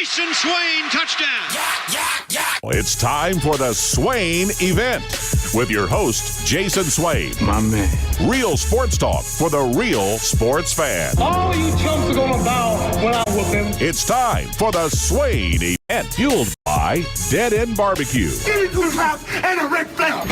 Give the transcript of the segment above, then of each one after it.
Jason Swain, touchdown. It's time for the Swain Event with your host, Jason Swain. My man. Real sports talk for the real sports fan. All you chumps are gonna bow when I whoop him. It's time for the Swain Event, fueled by Dead End Barbecue. Give me 2 pounds and a Ric Flair.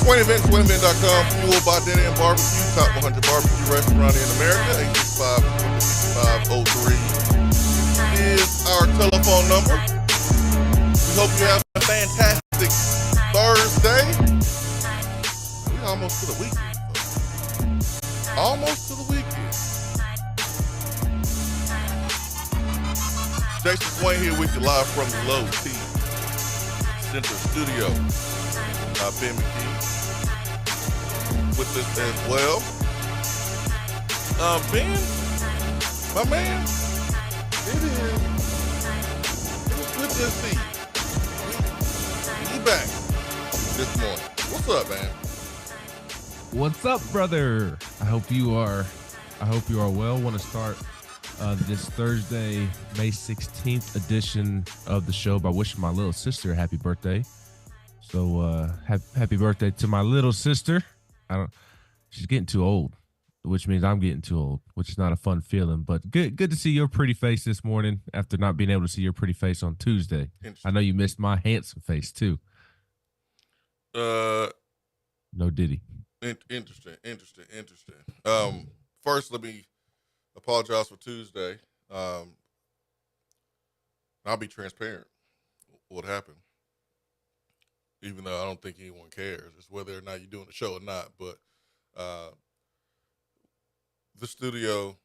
Swain Event, SwainEvent.com, fueled by Dead End Barbecue, top 100 barbecue restaurant in America. 865-5503 is our telephone number. We hope you have a fantastic Thursday. We're almost to the weekend, folks. Almost to the weekend. Jason Swain here with you live from the Low T Center Studio. Ben McKee with us as well. Ben, my man, it is good to see you. You back this morning. What's up, man? What's up, brother? I hope you are well. Want to start this Thursday, May 16th edition of the show by wishing my little sister a happy birthday. So happy birthday to my little sister. She's getting too old, which means I'm getting too old, which is not a fun feeling. But good to see your pretty face this morning after not being able to see your pretty face on Tuesday. I know you missed my handsome face too. No diddy. Interesting. First, let me apologize for Tuesday. I'll be transparent. What happened? Even though I don't think anyone cares. It's whether or not you're doing the show or not. But the studio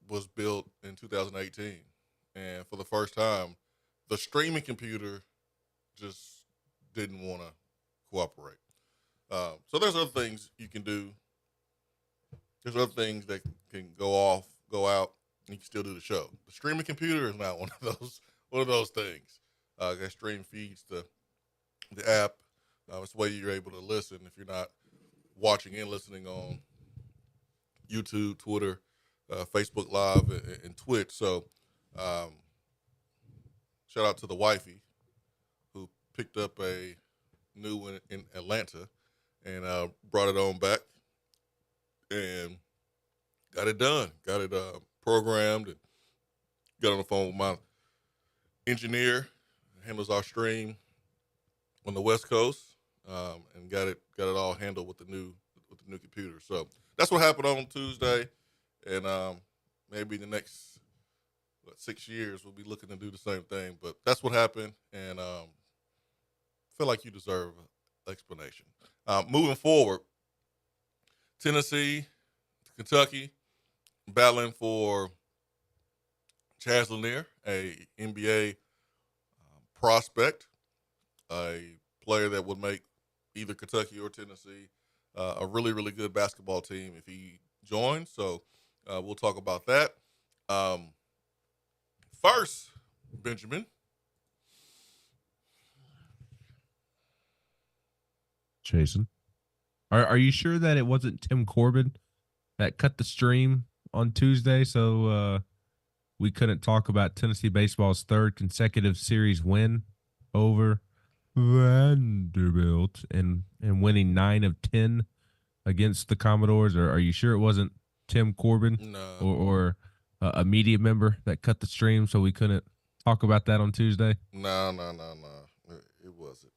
was built in 2018. And for the first time, the streaming computer just didn't want to cooperate. So there's other things you can do. There's other things that can go out, and you can still do the show. The streaming computer is not one of those things. That stream feeds the app. It's the way you're able to listen if you're not watching and listening on YouTube, Twitter, Facebook Live, and Twitch. So shout out to the wifey who picked up a new one in Atlanta and brought it on back and got it done. Got it programmed and got on the phone with my engineer. Handles our stream on the West Coast, and got it all handled with the new computer. So that's what happened on Tuesday, and maybe the next 6 years we'll be looking to do the same thing. But that's what happened, and feel like you deserve an explanation. Moving forward, Tennessee, Kentucky, battling for Chaz Lanier, a NBA prospect, a player that would make either Kentucky or Tennessee a really, really good basketball team if he joins. So we'll talk about that. First, Benjamin. Jason, are you sure that it wasn't Tim Corbin that cut the stream on Tuesday? So we couldn't talk about Tennessee baseball's third consecutive series win over Vanderbilt and winning 9 of 10 against the Commodores. Or are you sure it wasn't Tim Corbin or a media member that cut the stream so we couldn't talk about that on Tuesday? No. It wasn't.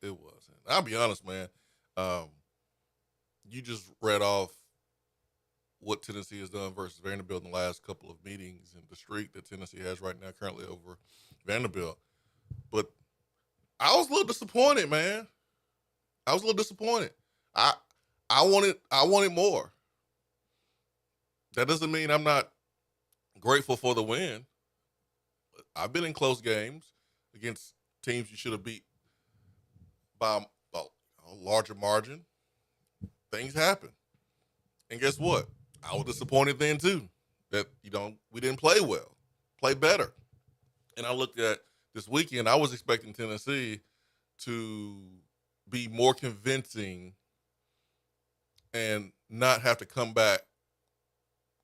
It wasn't. I'll be honest, man. You just read off what Tennessee has done versus Vanderbilt in the last couple of meetings and the streak that Tennessee has right now currently over Vanderbilt. But I was a little disappointed, man. I was a little disappointed. I wanted more. That doesn't mean I'm not grateful for the win. I've been in close games against teams you should have beat by a larger margin. Things happen. And guess what? I was disappointed then too that, we didn't play well, play better. And I looked at this weekend, I was expecting Tennessee to be more convincing and not have to come back,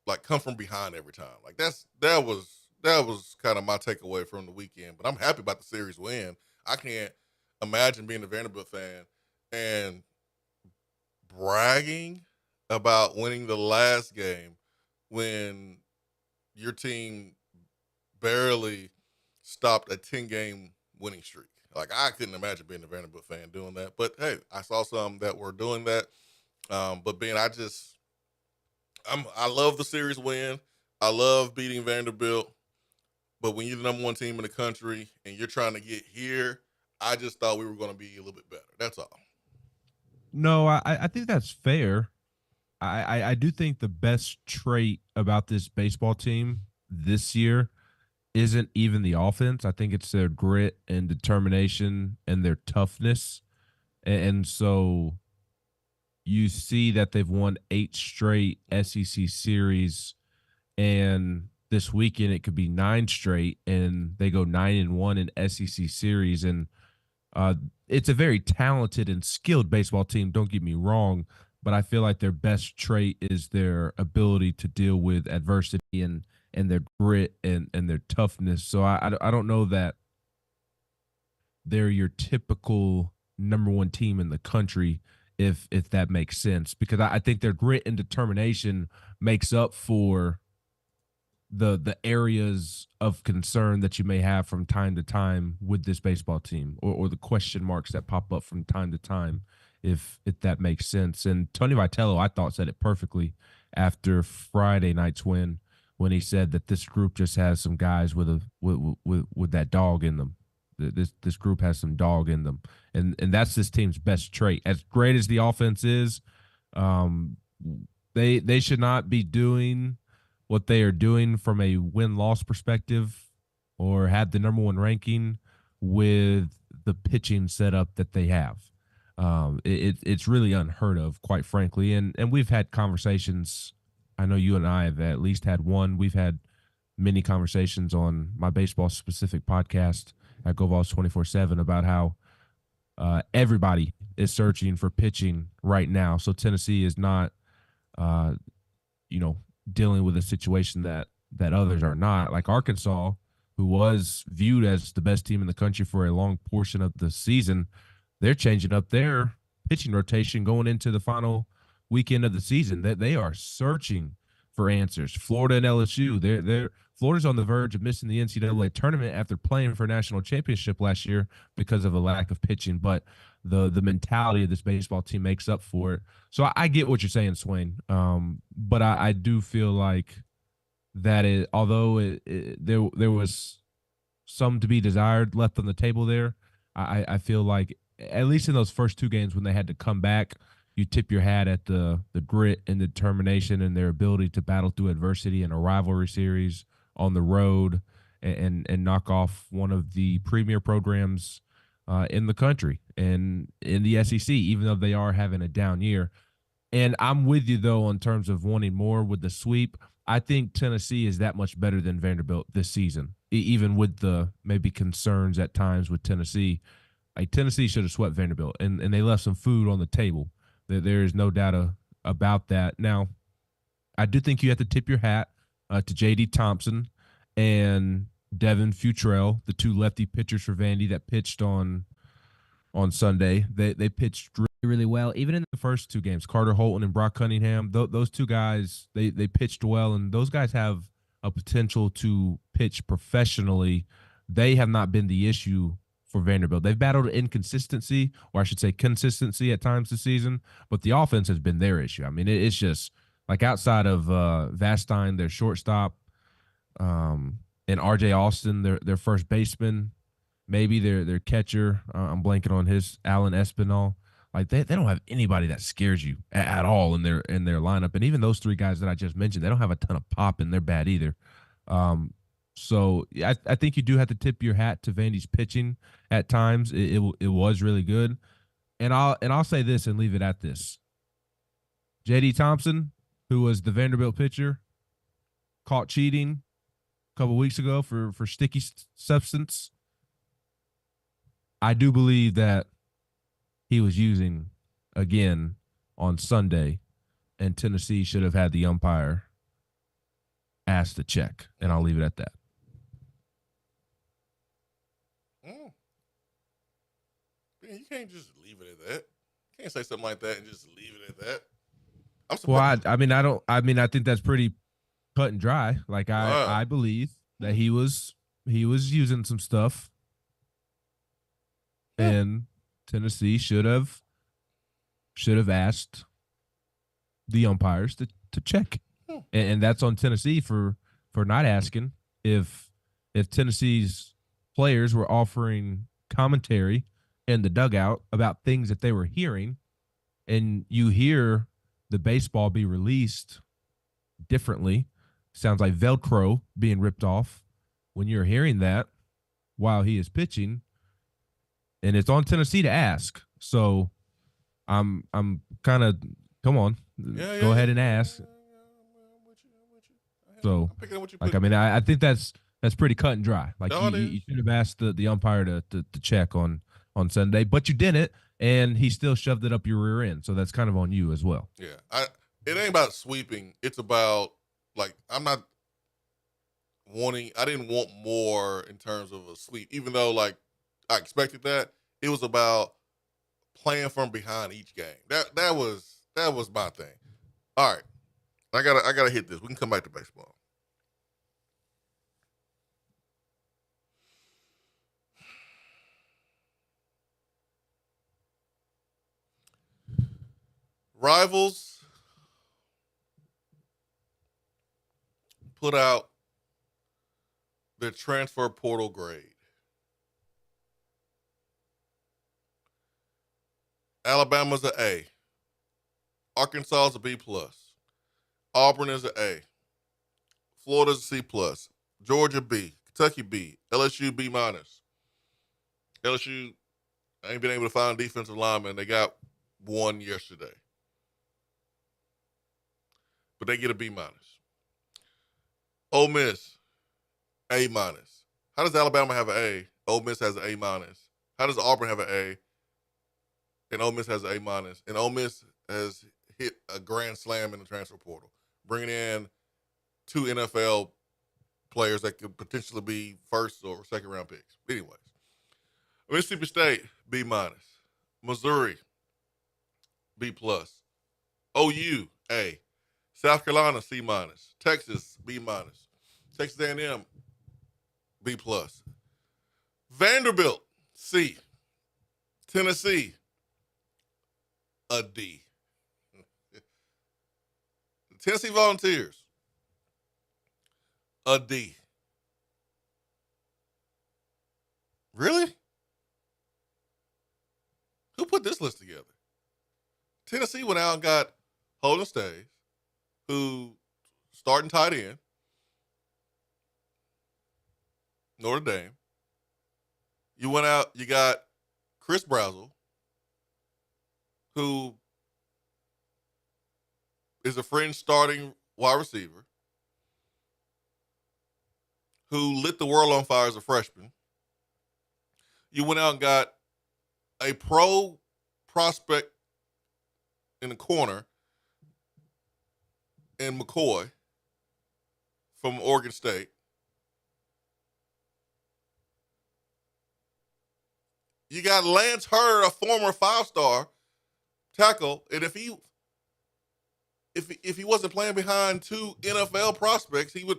like come from behind every time. Like that was kind of my takeaway from the weekend. But I'm happy about the series win. I can't imagine being a Vanderbilt fan and bragging about winning the last game when your team barely stopped a 10-game winning streak. Like, I couldn't imagine being a Vanderbilt fan doing that. But, hey, I saw some that were doing that. But, Ben, I love the series win. I love beating Vanderbilt. But when you're the number one team in the country and you're trying to get here, I just thought we were going to be a little bit better. That's all. No, I think that's fair. I do think the best trait about this baseball team this year isn't even the offense. I think it's their grit and determination and their toughness. And so you see that they've won 8 straight SEC series, and this weekend it could be 9 straight, and they go 9-1 in SEC series. And it's a very talented and skilled baseball team, don't get me wrong, but I feel like their best trait is their ability to deal with adversity and their grit and their toughness. So I don't know that they're your typical number one team in the country, if that makes sense, because I think their grit and determination makes up for the areas of concern that you may have from time to time with this baseball team, or the question marks that pop up from time to time, if that makes sense. And Tony Vitello, I thought, said it perfectly after Friday night's win when he said that this group just has some guys with that dog in them. This group has some dog in them, and that's this team's best trait. As great as the offense is, they should not be doing what they are doing from a win-loss perspective, or have the number one ranking with the pitching setup that they have. It's really unheard of, quite frankly. And we've had conversations. I know you and I have at least had one. We've had many conversations on my baseball-specific podcast at GoVols 24/7 about how everybody is searching for pitching right now. So Tennessee is not, dealing with a situation that others are not. Like Arkansas, who was viewed as the best team in the country for a long portion of the season, they're changing up their pitching rotation going into the final weekend of the season. That they are searching for answers. Florida and LSU, Florida's on the verge of missing the NCAA tournament after playing for a national championship last year because of a lack of pitching. But the mentality of this baseball team makes up for it. So I get what you're saying, Swain. But I do feel like that although there was some to be desired left on the table there, I feel like at least in those first 2 games when they had to come back, you tip your hat at the grit and determination and their ability to battle through adversity in a rivalry series on the road and knock off one of the premier programs in the country and in the SEC, even though they are having a down year. And I'm with you, though, in terms of wanting more with the sweep. I think Tennessee is that much better than Vanderbilt this season, even with the maybe concerns at times with Tennessee. Like, Tennessee should have swept Vanderbilt, and they left some food on the table. There is no doubt about that. Now, I do think you have to tip your hat to J.D. Thompson and Devin Futrell, the 2 lefty pitchers for Vandy that pitched on Sunday. They pitched really well, even in the first 2 games. Carter Holton and Brock Cunningham, those 2 guys, they pitched well, and those guys have a potential to pitch professionally. They have not been the issue for Vanderbilt. They've battled inconsistency, or I should say consistency at times this season, but the offense has been their issue. I mean, it's just Like outside of Vastine, their shortstop, and R.J. Austin, their first baseman, maybe their catcher. I'm blanking on his Alan Espinal. Like they don't have anybody that scares you at all in their lineup. And even those three guys that I just mentioned, they don't have a ton of pop in their bat either. So I think you do have to tip your hat to Vandy's pitching at times. It was really good. And I'll say this and leave it at this. J.D. Thompson, who was the Vanderbilt pitcher, caught cheating a couple weeks ago for sticky substance. I do believe that he was using again on Sunday, and Tennessee should have had the umpire ask to check, and I'll leave it at that. Man, you can't just leave it at that. You can't say something like that and just leave it at that. I'm surprised. Well, I think that's pretty cut and dry. Like I believe that he was using some stuff, and Tennessee should have asked the umpires to check, and that's on Tennessee for not asking. If Tennessee's players were offering commentary in the dugout about things that they were hearing, and you hear the baseball be released differently, sounds like Velcro being ripped off when you're hearing that while he is pitching, and it's on Tennessee to ask. So I'm kind of, come on, go ahead and ask. So, like, I mean, I think that's pretty cut and dry. Like, you should have asked the umpire to check on Sunday, but you didn't, and he still shoved it up your rear end. So that's kind of on you as well. Yeah, it ain't about sweeping. It's about, like, I didn't want more in terms of a sweep, even though, like, I expected that. It was about playing from behind each game. That was my thing. All right, I gotta hit this. We can come back to baseball. Rivals put out their transfer portal grade. Alabama's an A. Arkansas is a B+. Auburn is an A. Florida's a C+. Georgia B. Kentucky B. LSU B-. LSU ain't been able to find a defensive lineman. They got one yesterday. But they get a B-. Ole Miss, A-. How does Alabama have an A? Ole Miss has an A-. How does Auburn have an A? And Ole Miss has an A-. And Ole Miss has hit a grand slam in the transfer portal, bringing in 2 NFL players that could potentially be first or second round picks. Anyways, Mississippi State, B-. Missouri, B+. OU, A. South Carolina, C-. Texas, B-. Texas A&M, B+. Vanderbilt, C. Tennessee, a D. Tennessee Volunteers, a D. Really? Who put this list together? Tennessee went out and got Holden Stays, who starting tight end, Notre Dame. You went out, you got Chris Brazzell, who is a fringe starting wide receiver, who lit the world on fire as a freshman. You went out and got a pro prospect in the corner in McCoy from Oregon State. You got Lance Hurd, a former 5-star tackle, and if he wasn't playing behind 2 NFL prospects, he would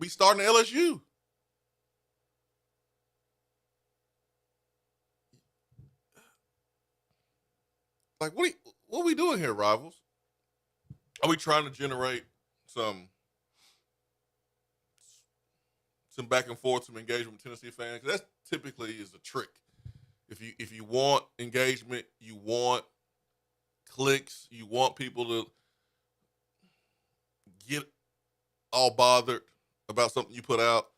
be starting at LSU. Like, what are we doing here, Rivals? are we trying to generate some back and forth, some engagement with Tennessee fans? 'Cause that typically is a trick. If you want engagement, you want clicks, you want people to get all bothered about something you put out.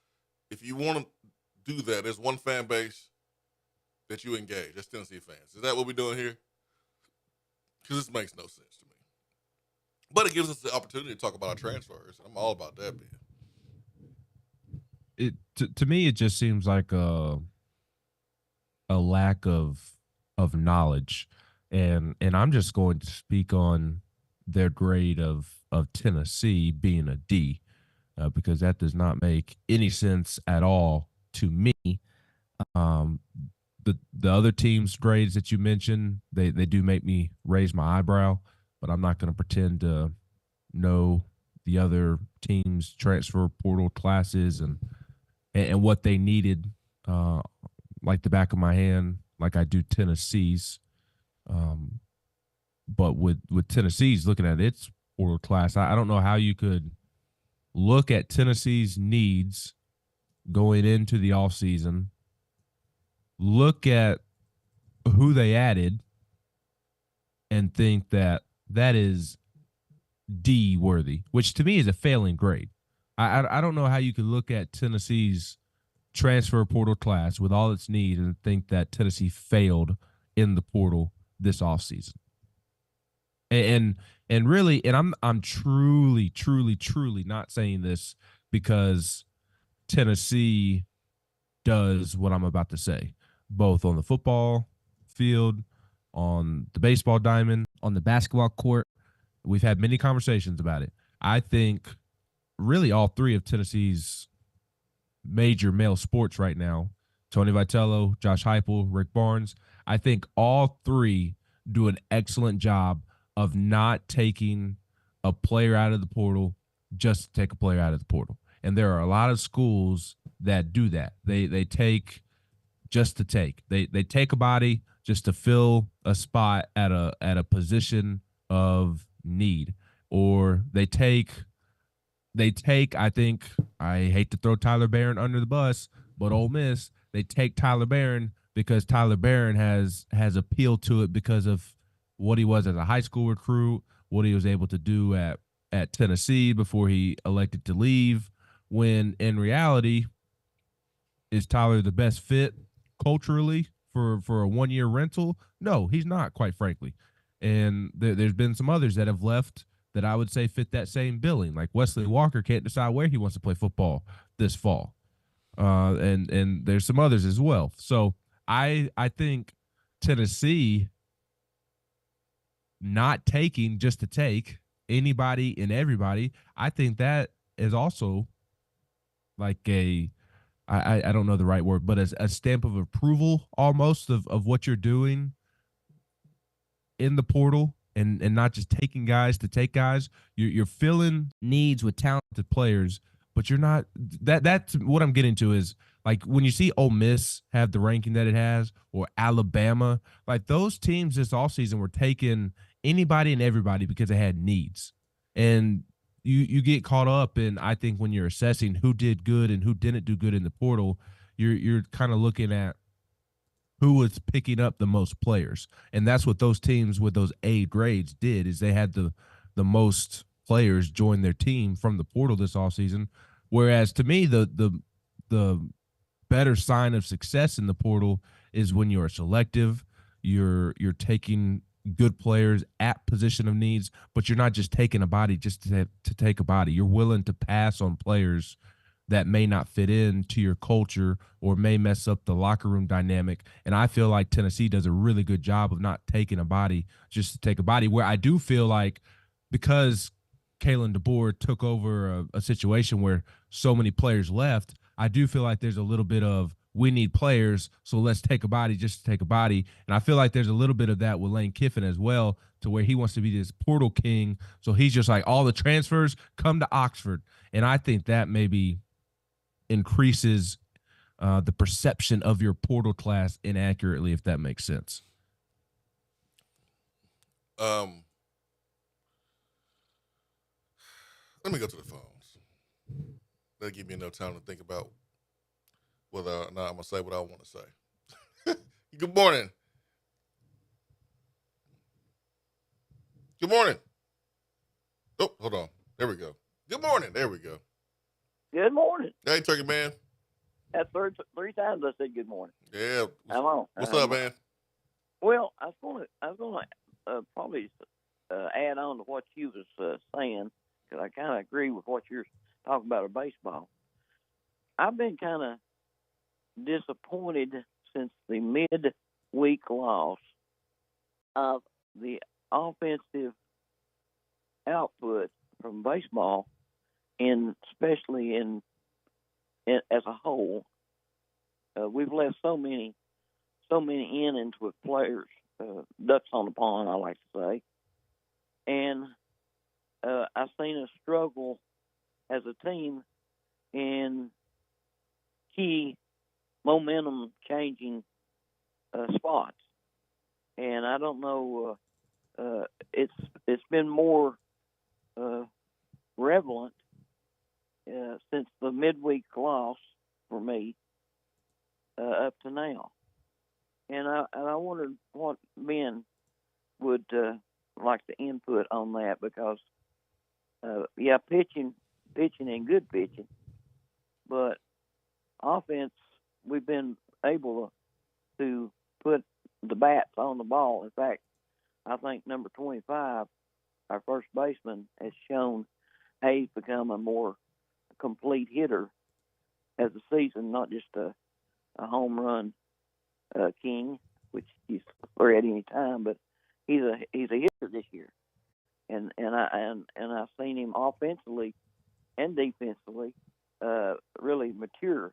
If you want to do that, there's one fan base that you engage. That's Tennessee fans. Is that what we're doing here? Because this makes no sense to me. But it gives us the opportunity to talk about our transfers. I'm all about that, man. To me, it just seems like a lack of knowledge, and I'm just going to speak on their grade of Tennessee being a D, because that does not make any sense at all to me. The other teams' grades that you mentioned, they do make me raise my eyebrow, but I'm not going to pretend to know the other teams' transfer portal classes and what they needed, like the back of my hand, like I do Tennessee's. But with Tennessee's, looking at its portal class, I don't know how you could look at Tennessee's needs going into the offseason, look at who they added, and think that is D worthy, which to me is a failing grade. I don't know how you could look at Tennessee's transfer portal class with all its needs and think that Tennessee failed in the portal this offseason. And really, and I'm truly not saying this because Tennessee does what I'm about to say, both on the football field, on the baseball diamond, on the basketball court. We've had many conversations about it. I think really all three of Tennessee's major male sports right now, Tony Vitello, Josh Heupel, Rick Barnes, I think all three do an excellent job of not taking a player out of the portal just to take a player out of the portal. And there are a lot of schools that do that. They take just to take. They take a body just to fill a spot at a position of need. Or they take, I think, I hate to throw Tyler Barron under the bus, but Ole Miss, they take Tyler Barron because Tyler Barron has appeal to it because of what he was as a high school recruit, what he was able to do at Tennessee before he elected to leave, when in reality, is Tyler the best fit culturally for a one-year rental? No, he's not, quite frankly. And there's been some others that have left that I would say fit that same billing. Like Wesley Walker can't decide where he wants to play football this fall. And there's some others as well. So I think Tennessee not taking just to take anybody and everybody, I think that is also like I don't know the right word, but as a stamp of approval almost of what you're doing in the portal and not just taking guys to take guys. You're filling needs with talented players, but you're not that's what I'm getting to is like when you see Ole Miss have the ranking that it has or Alabama, like those teams this offseason were taking anybody and everybody because they had needs. And you get caught up in, I think, when you're assessing who did good and who didn't do good in the portal, you're kind of looking at who was picking up the most players. And that's what those teams with those A grades did, is they had the most players join their team from the portal this offseason. Whereas to me, the better sign of success in the portal is when you're selective, you're taking good players at position of needs, but you're not just taking a body just to take a body. You're willing to pass on players that may not fit into your culture or may mess up the locker room dynamic. And I feel like Tennessee does a really good job of not taking a body just to take a body, where I do feel like because Kalen DeBoer took over a situation where so many players left, I do feel like there's a little bit of, we need players, so let's take a body just to take a body. And I feel like there's a little bit of that with Lane Kiffin as well, to where he wants to be this portal king. So he's just like, all the transfers come to Oxford. And I think that maybe increases the perception of your portal class inaccurately, if that makes sense. Let me go to the phones. That'll give me enough time to think about whether or not I'm going to say what I want to say. Good morning. Good morning. Oh, hold on. There we go. Good morning. There we go. Good morning. Hey, Turkey Man. That's three times I said good morning. Yeah. I'm on. What's up, man? Well, I was going to probably add on to what you was saying, because I kind of agree with what you're talking about of baseball. I've been kind of disappointed since the midweek loss of the offensive output from baseball, and especially in as a whole. We've left so many innings with players, ducks on the pond, I like to say. And I've seen us struggle as a team in key momentum changing spots. And I don't know, it's been more relevant since the midweek loss for me up to now. And I wondered what Ben would like to input on that, because pitching and good pitching, but offense, we've been able to put the bats on the ball. In fact, I think number 25, our first baseman, has shown he's become a more complete hitter as a season, not just a home run king, which he's score at any time, but he's a hitter this year, and I've seen him offensively and defensively really mature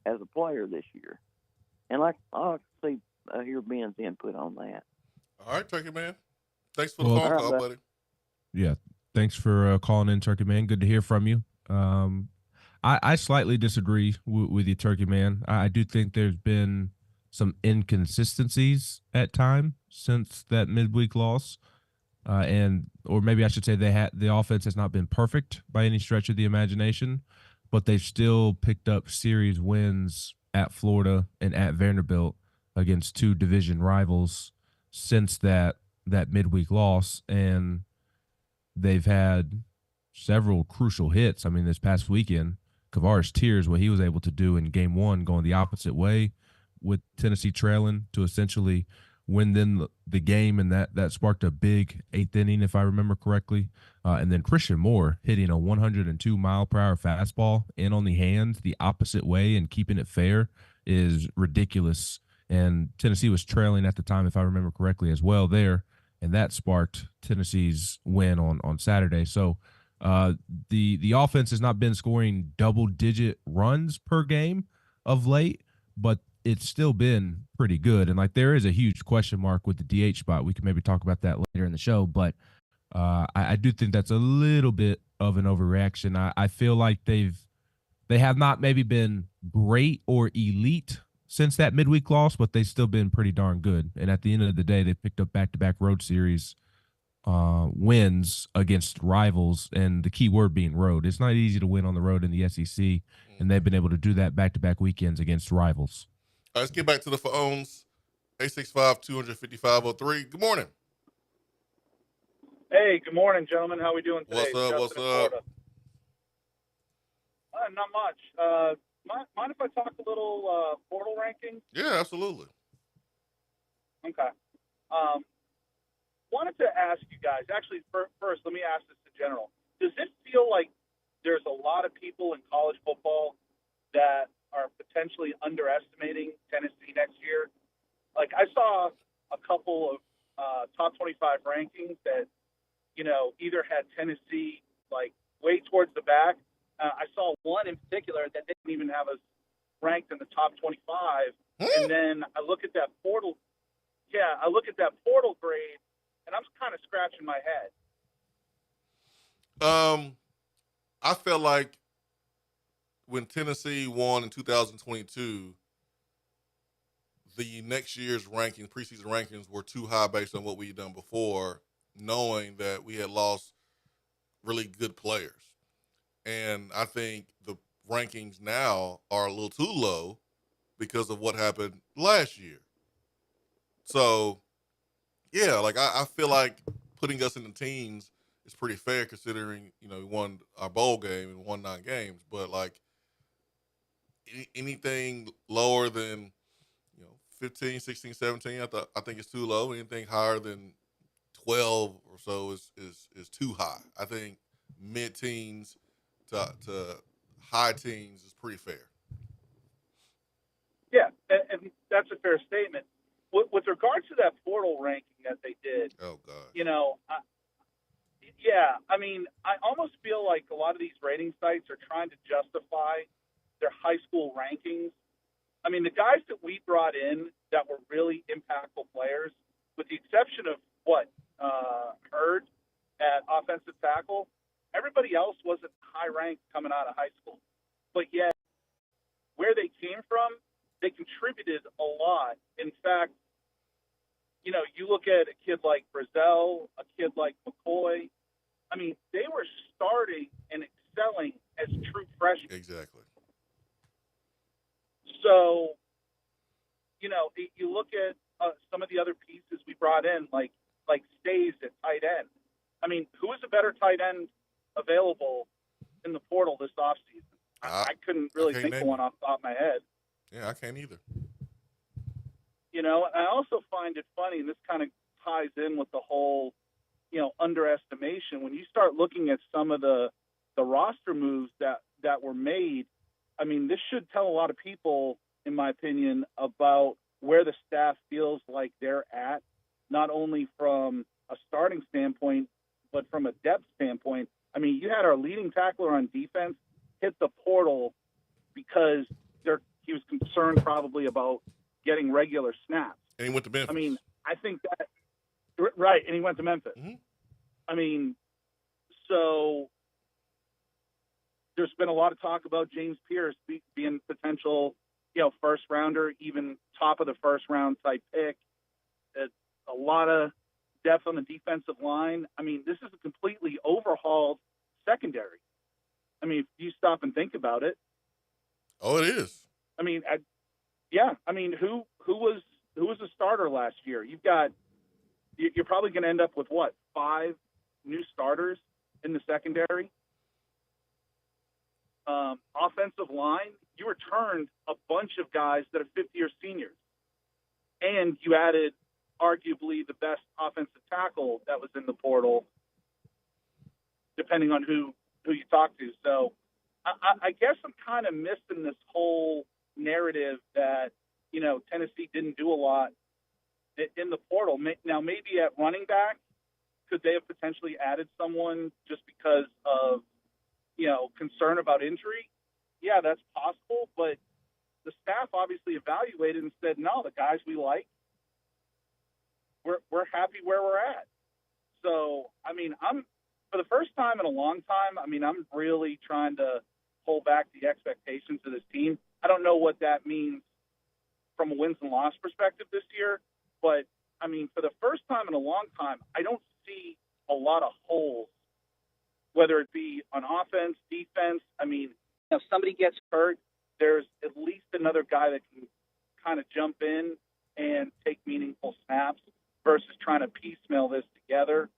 as a player this year, and I'll hear Ben's input on that. All right, Turkey Man. Thanks for the phone call, buddy. Yeah, thanks for calling in, Turkey Man. Good to hear from you. I slightly disagree with you, Turkey Man. I do think there's been some inconsistencies at time since that midweek loss, or maybe I should say the offense has not been perfect by any stretch of the imagination, but they've still picked up series wins at Florida and at Vanderbilt against two division rivals since that midweek loss, and they've had several crucial hits. I mean, this past weekend, Kavaris Tears, what he was able to do in game one, going the opposite way with Tennessee trailing to essentially win then the game, and that sparked a big eighth inning, if I remember correctly. And then Christian Moore hitting a 102-mile-per-hour fastball in on the hand the opposite way and keeping it fair is ridiculous. And Tennessee was trailing at the time, if I remember correctly, as well there, and that sparked Tennessee's win on Saturday. So the offense has not been scoring double-digit runs per game of late, but it's still been pretty good. And like, there is a huge question mark with the DH spot. We can maybe talk about that later in the show, but I do think that's a little bit of an overreaction. I feel like they have not maybe been great or elite since that midweek loss, but they've still been pretty darn good. And at the end of the day, they picked up back-to-back road series wins against rivals, and the key word being road. It's not easy to win on the road in the SEC, and they've been able to do that back-to-back weekends against rivals. All right, let's get back to the phones. 865-255-03. Good morning. Hey, good morning, gentlemen. How we doing today? What's up? Not much. Mind if I talk a little portal rankings? Yeah, absolutely. Okay. Wanted to ask you guys, actually, first, let me ask this in general. Does it feel like there's a lot of people in college football that are potentially underestimating Tennessee next year? Like, I saw a couple of top 25 rankings that, either had Tennessee, like, way towards the back. I saw one in particular that didn't even have us ranked in the top 25. And then I look at that portal. Yeah, I look at that portal grade, and I'm kind of scratching my head. I felt like when Tennessee won in 2022, the next year's rankings, preseason rankings, were too high based on what we had done before, knowing that we had lost really good players. And I think the rankings now are a little too low because of what happened last year. So, yeah, like I feel like putting us in the teens is pretty fair considering, we won our bowl game and won 9 games. But, like, anything lower than, 15, 16, 17, I think it's too low. Anything higher than 12 or so is too high. I think mid-teens to high teens is pretty fair. Yeah, and that's a fair statement. With regards to that portal ranking that they did, oh god, I almost feel like a lot of these rating sites are trying to justify their high school rankings. I mean, the guys that we brought in that were really impactful players, with the exception of Hurd at offensive tackle, everybody else wasn't high ranked coming out of high school. But yet, where they came from, they contributed a lot. In fact, you look at a kid like Brazel, a kid like McCoy. I mean, they were starting and excelling as true freshmen. Exactly. So, you look at some of the other pieces we brought in, like Stays at tight end. I mean, who is a better tight end available in the portal this offseason? I couldn't really think of one off the top of my head. Yeah, I can't either. I also find it funny, and this kind of ties in with the whole, underestimation. When you start looking at some of the roster moves that were made, I mean, this should tell a lot of people, in my opinion, about where the staff feels like they're at, not only from a starting standpoint, but from a depth standpoint. I mean, you had our leading tackler on defense hit the portal because he was concerned probably about getting regular snaps. And he went to Memphis. I mean, I think that – right, and he went to Memphis. Mm-hmm. I mean, so there's been a lot of talk about James Pierce being potential, first rounder, even top of the first round type pick. A lot of depth on the defensive line. I mean, this is a completely overhauled secondary. I mean, if you stop and think about it. Oh, it is. I mean, who was a starter last year? You're probably going to end up with 5 new starters in the secondary. Offensive line, you returned a bunch of guys that are fifth-year seniors, and you added arguably the best offensive tackle that was in the portal, depending on who you talk to. So I guess I'm kind of missing this whole narrative that, Tennessee didn't do a lot in the portal. Now, maybe at running back, could they have potentially added someone just because of, concern about injury? Yeah, that's possible. But the staff obviously evaluated and said, no, the guys we like, we're happy where we're at. So, I mean, for the first time in a long time, I'm really trying to pull back the expectations of this team. I don't know what that means from a wins and loss perspective this year, but, for the first time in a long time, I don't see a lot of holes, whether it be on offense, defense. If somebody gets hurt, there's at least another guy that can kind of jump in and take meaningful snaps versus trying to piecemeal this together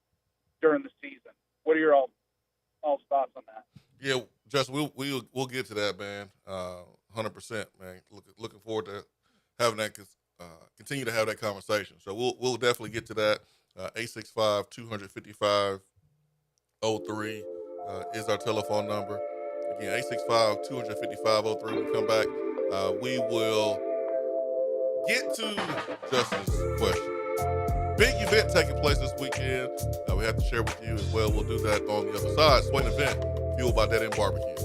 during the season. What are your all thoughts on that? Yeah, Justin, we'll get to that, man. 100%, man. Looking forward to having that, continue to have that conversation. So we'll definitely get to that. 865-255-03 is our telephone number. Again, 865-255-03. When we come back, we will get to Justin's question. Big event taking place this weekend. We have to share with you as well. We'll do that on the other side. Swain Event, fueled by Dead End Barbecue.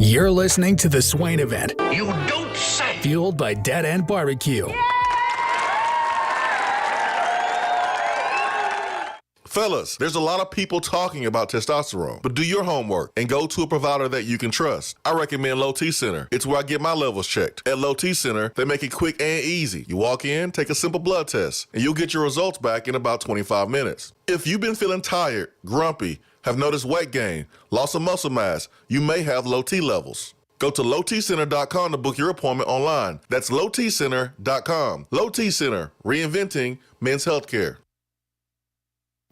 You're listening to the Swain Event. You don't say. Fueled by Dead End Barbecue. Fellas, there's a lot of people talking about testosterone, but do your homework and go to a provider that you can trust. I recommend Low T Center. It's where I get my levels checked. At Low T Center, they make it quick and easy. You walk in, take a simple blood test, and you'll get your results back in about 25 minutes. If you've been feeling tired, grumpy, have noticed weight gain, loss of muscle mass, you may have low T levels. Go to lowtcenter.com to book your appointment online. That's lowtcenter.com. Low T Center, reinventing men's healthcare.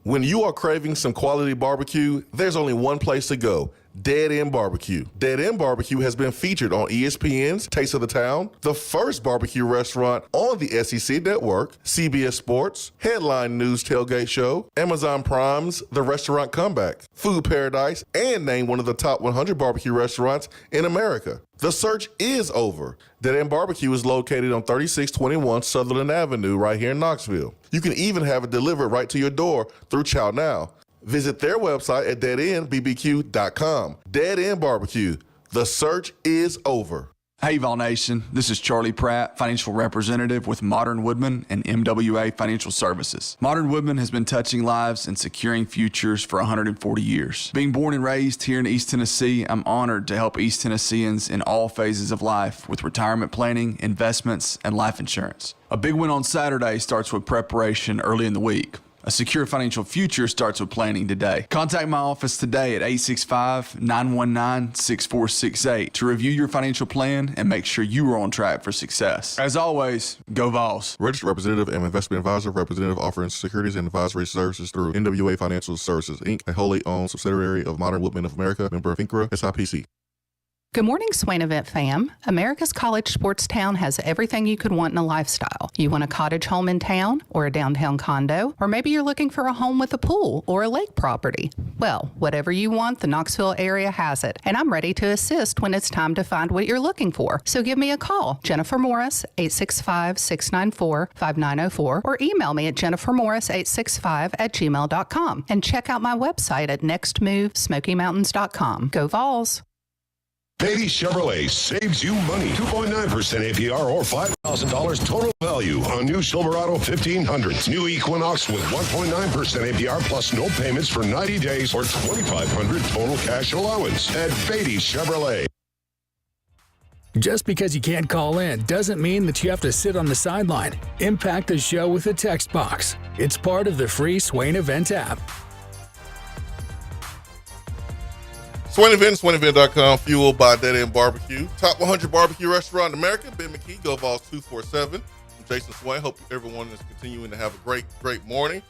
When you are craving some quality barbecue, there's only one place to go. Dead End Barbecue. Dead End Barbecue has been featured on ESPN's Taste of the Town, the first barbecue restaurant on the SEC Network, CBS Sports, Headline News Tailgate Show, Amazon Prime's The Restaurant Comeback, Food Paradise, and named one of the top 100 barbecue restaurants in America. The search is over. Dead End Barbecue is located on 3621 Sutherland Avenue right here in Knoxville. You can even have it delivered right to your door through Chow Now. Visit their website at deadendbbq.com. Dead End Barbecue. The search is over. Hey, Vol Nation. This is Charlie Pratt, financial representative with Modern Woodman and MWA Financial Services. Modern Woodman has been touching lives and securing futures for 140 years. Being born and raised here in East Tennessee, I'm honored to help East Tennesseans in all phases of life with retirement planning, investments, and life insurance. A big win on Saturday starts with preparation early in the week. A secure financial future starts with planning today. Contact my office today at 865-919-6468 to review your financial plan and make sure you are on track for success. As always, go Vols. Registered representative and investment advisor, representative offering securities and advisory services through NWA Financial Services, Inc., a wholly owned subsidiary of Modern Woodman of America, member of FINCRA, SIPC. Good morning, Swain Event fam. America's College Sports Town has everything you could want in a lifestyle. You want a cottage home in town or a downtown condo, or maybe you're looking for a home with a pool or a lake property. Well, whatever you want, the Knoxville area has it, and I'm ready to assist when it's time to find what you're looking for. So give me a call, Jennifer Morris, 865-694-5904, or email me at jennifermorris865@gmail.com, and check out my website at nextmovesmokymountains.com. Go Vols! Beatty Chevrolet saves you money. 2.9% APR or $5,000 total value on new Silverado 1500s. New Equinox with 1.9% APR plus no payments for 90 days or $2,500 total cash allowance at Beatty Chevrolet. Just because you can't call in doesn't mean that you have to sit on the sideline. Impact the show with a text box. It's part of the free Swain Event app. Swain Event, SwainEvent.com, fueled by Dead End Barbecue. Top 100 barbecue restaurant in America. Ben McKee, Go Vols 247. I'm Jason Swain. Hope everyone is continuing to have a great morning.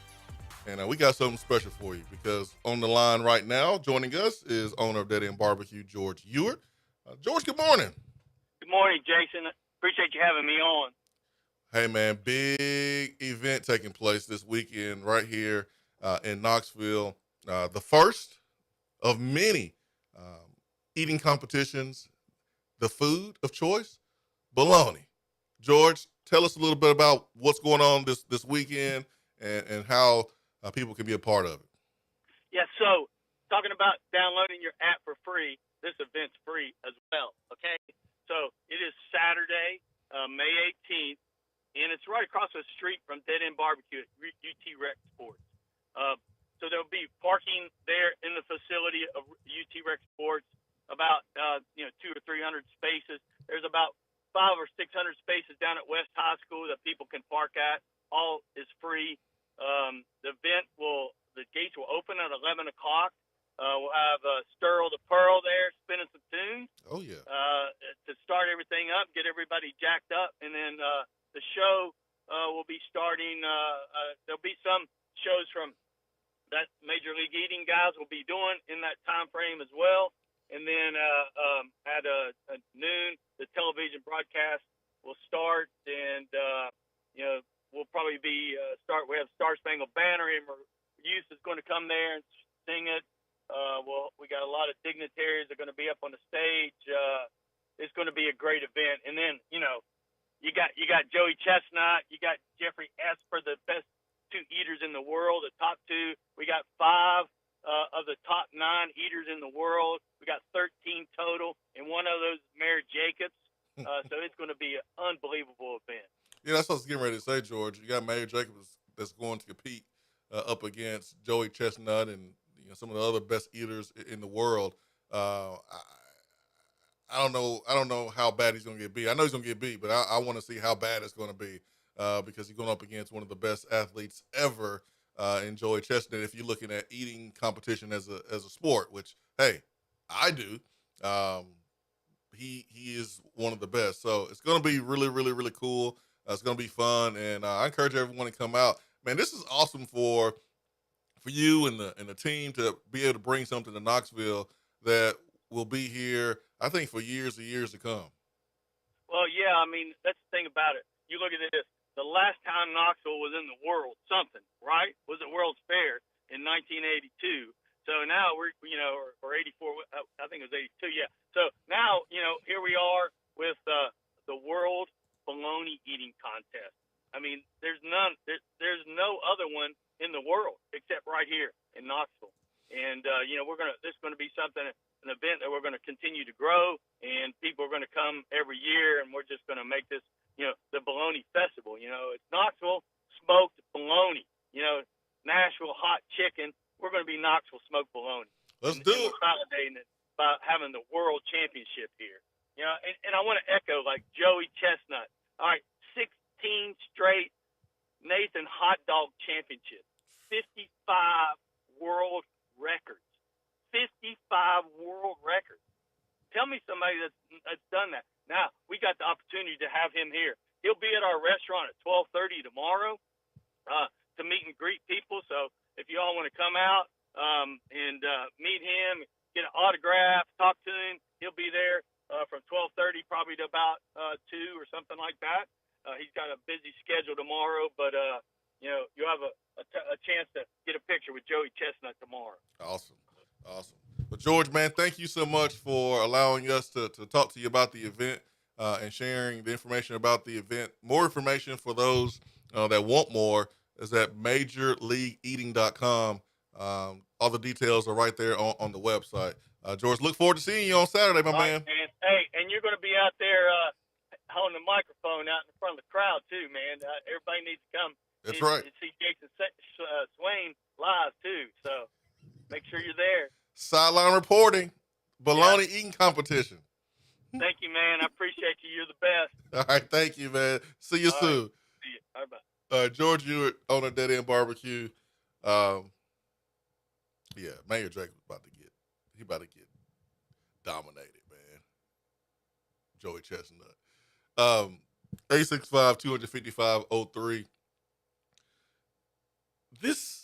And we got something special for you because on the line right now, joining us is owner of Dead End Barbecue, George Ewart. George, good morning. Good morning, Jason. Appreciate you having me on. Hey, man, big event taking place this weekend right here in Knoxville. The first of many eating competitions, the food of choice, bologna. George, tell us a little bit about what's going on this weekend and how people can be a part of it. Yeah, so talking about downloading your app for free, this event's free as well, okay? So it is Saturday, May 18th, and it's right across the street from Dead End Barbecue at UT Rec Sports. So there'll be parking there in the facility of UT Rec Sports, about 200 or 300 spaces. There's about 500 or 600 spaces down at West High School that people can park at. All is free. The gates will open at 11 o'clock. We'll have Sterl the Pearl there spinning some tunes. Oh, yeah. To start everything up, get everybody jacked up, and then the show will be starting. There'll be some shows from that Major League Eating guys will be doing in that time frame as well. And then at noon, the television broadcast will start, and we'll probably be we have Star Spangled Banner, and youth is going to come there and sing it. We got a lot of dignitaries that are going to be up on the stage. It's going to be a great event. And then you got Joey Chestnut, you got Jeffrey Esper, the best two eaters in the world, the top two. We got 5 of the top 9 eaters in the world. We got 13 total, and one of those is Mary Jacobs. So it's going to be an unbelievable event. Yeah, that's what I was getting ready to say, George. You got Mary Jacobs that's going to compete up against Joey Chestnut and some of the other best eaters in the world. I don't know how bad he's going to get beat. I know he's going to get beat, but I want to see how bad it's going to be because he's going up against one of the best athletes ever in Joey Chestnut. If you're looking at eating competition as a sport, which hey, I do. He is one of the best. So it's going to be really, really, really cool. It's going to be fun, and I encourage everyone to come out. Man, this is awesome for you and the team to be able to bring something to Knoxville that will be here, I think, for years and years to come. Well, yeah, I mean, that's the thing about it. You look at this. The last time Knoxville was in the world, right, was at World's Fair in 1982. So now we're, or 84, I think it was 82, yeah. So now, here we are with the World Bologna Eating Contest. I mean, there's no other one in the world except right here in Knoxville. And, this is going to be an event that we're going to continue to grow, and people are going to come every year, and we're just going to make this, the Bologna Festival. It's Knoxville smoked bologna, Nashville hot chicken. We're going to be Knoxville smoked bologna. Let's do it. We're validating it by having the world championship here. And I want to echo like Joey Chestnut. All right, 16 straight Nathan Hot Dog Championships, 55 world records, 55 world records. Tell me somebody that's done that. Now, we got the opportunity to have him here. He'll be at our restaurant at 12:30 tomorrow to meet and greet people. So if you all want to come out and meet him, get an autograph, talk to him, he'll be there from 12:30 probably to about 2 or something like that. He's got a busy schedule tomorrow, but you'll have a chance to get a picture with Joey Chestnut tomorrow. Awesome. But George, man, thank you so much for allowing us to talk to you about the event and sharing the information about the event. More information for those that want more is at majorleagueeating.com. All the details are right there on the website. George, look forward to seeing you on Saturday, my man. And, hey, and you're going to be out there holding the microphone out in front of the crowd too, man. Everybody needs to come. That's right. And see Jason Swain live too. So make sure you're there. Sideline reporting, bologna eating competition. Thank you, man. I appreciate you. You're the best. All right, thank you, man. See you soon. Right. See you. All right, bye. George Hewitt on a Dead End Barbecue. Yeah, Mayor Drake about to get dominated, man. Joey Chestnut. 865-255-03. This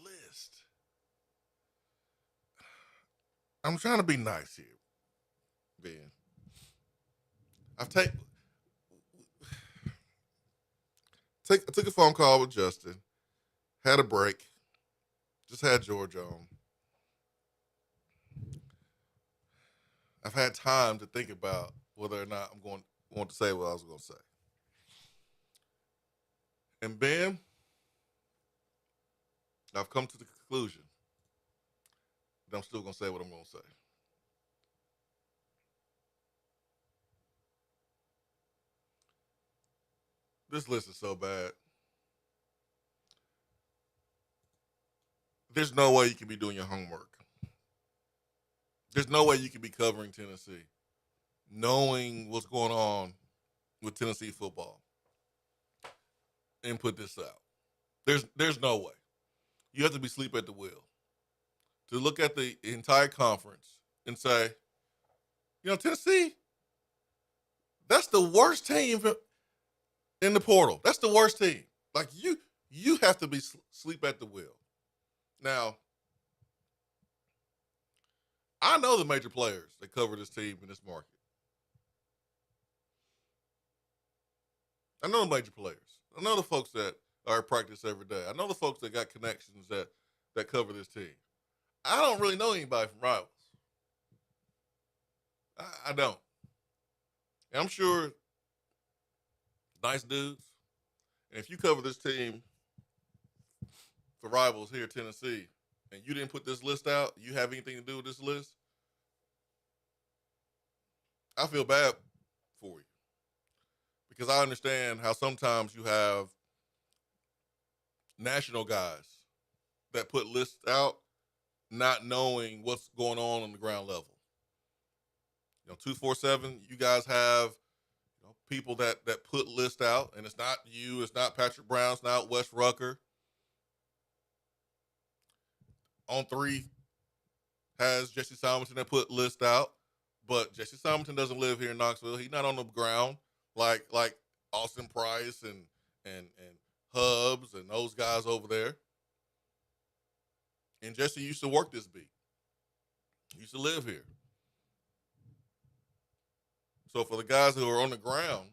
list. I'm trying to be nice here, Ben. I took a phone call with Justin, had a break, just had George on. I've had time to think about whether or not I'm going to want to say what I was going to say. And Ben, I've come to the conclusion that I'm still going to say what I'm going to say. This list is so bad. There's no way you can be doing your homework. There's no way you can be covering Tennessee, knowing what's going on with Tennessee football, and put this out. There's no way. You have to be asleep at the wheel to look at the entire conference and say, Tennessee, that's the worst team in the portal. That's the worst team. Like, you have to be asleep at the wheel. Now, I know the major players that cover this team in this market. I know the major players. I know the folks that are at practice every day. I know the folks that got connections that cover this team. I don't really know anybody from Rivals. I don't. And I'm sure nice dudes. And if you cover this team the rivals here, Tennessee, and you didn't put this list out, you have anything to do with this list, I feel bad for you. Because I understand how sometimes you have national guys that put lists out not knowing what's going on the ground level. 247, you guys have people that put lists out, and it's not you, it's not Patrick Brown, it's not Wes Rucker. On 3 has Jesse Simonton that put lists out, but Jesse Simonton doesn't live here in Knoxville. He's not on the ground like Austin Price and Hubs and those guys over there. And Jesse used to work this beat. He used to live here. So for the guys who are on the ground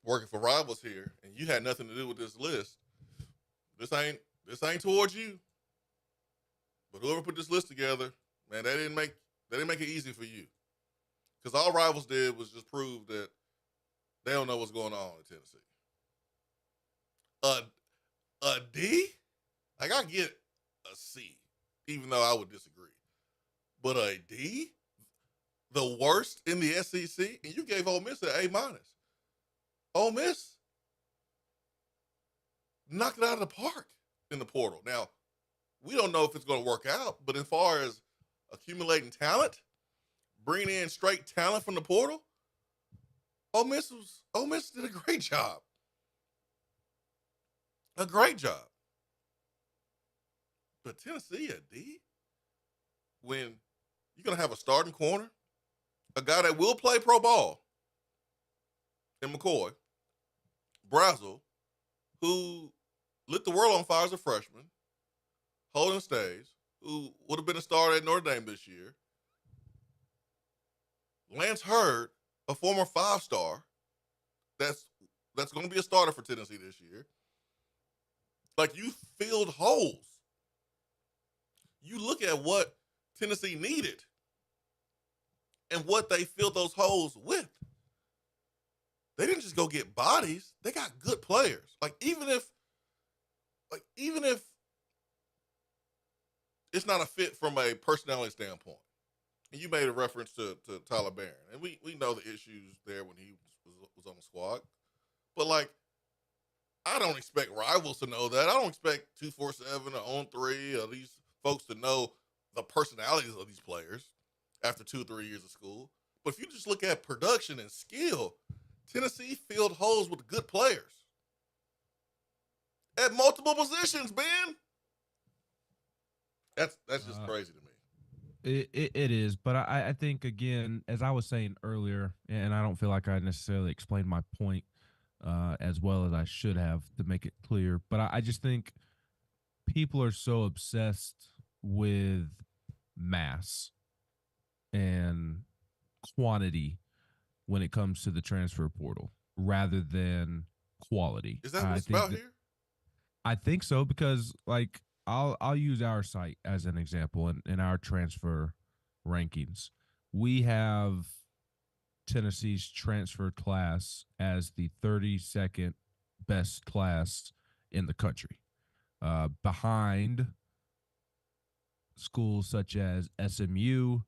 working for rivals here, and you had nothing to do with this list, this ain't towards you. But whoever put this list together, man, they didn't make it easy for you. Because all rivals did was just prove that they don't know what's going on in Tennessee. A D? Like, I get a C, even though I would disagree. But a D? The worst in the SEC? And you gave Ole Miss an A-. Ole Miss knocked it out of the park in the portal. Now, we don't know if it's going to work out, but as far as accumulating talent, bringing in straight talent from the portal, Ole Miss did a great job. A great job. But Tennessee, a D? When you're going to have a starting corner, a guy that will play pro ball in McCoy, Brazel, who lit the world on fire as a freshman, Holden Stays, who would have been a starter at Notre Dame this year, Lance Hurd, a former 5-star, that's going to be a starter for Tennessee this year. Like, you filled holes. You look at what Tennessee needed and what they filled those holes with. They didn't just go get bodies. They got good players. Even if it's not a fit from a personality standpoint. And you made a reference to Tyler Barron. And we know the issues there when he was on the squad. But, I don't expect rivals to know that. I don't expect 247 or On 3 or these folks to know the personalities of these players after 2-3 years of school. But if you just look at production and skill, Tennessee filled holes with good players at multiple positions, Ben. That's just crazy to me. It is, but I think, again, as I was saying earlier, and I don't feel like I necessarily explained my point as well as I should have to make it clear, but I just think people are so obsessed with mass and quantity when it comes to the transfer portal rather than quality. Is that what it's about here? I think so, because I'll use our site as an example in our transfer rankings. We have Tennessee's transfer class as the 32nd best class in the country, behind schools such as SMU,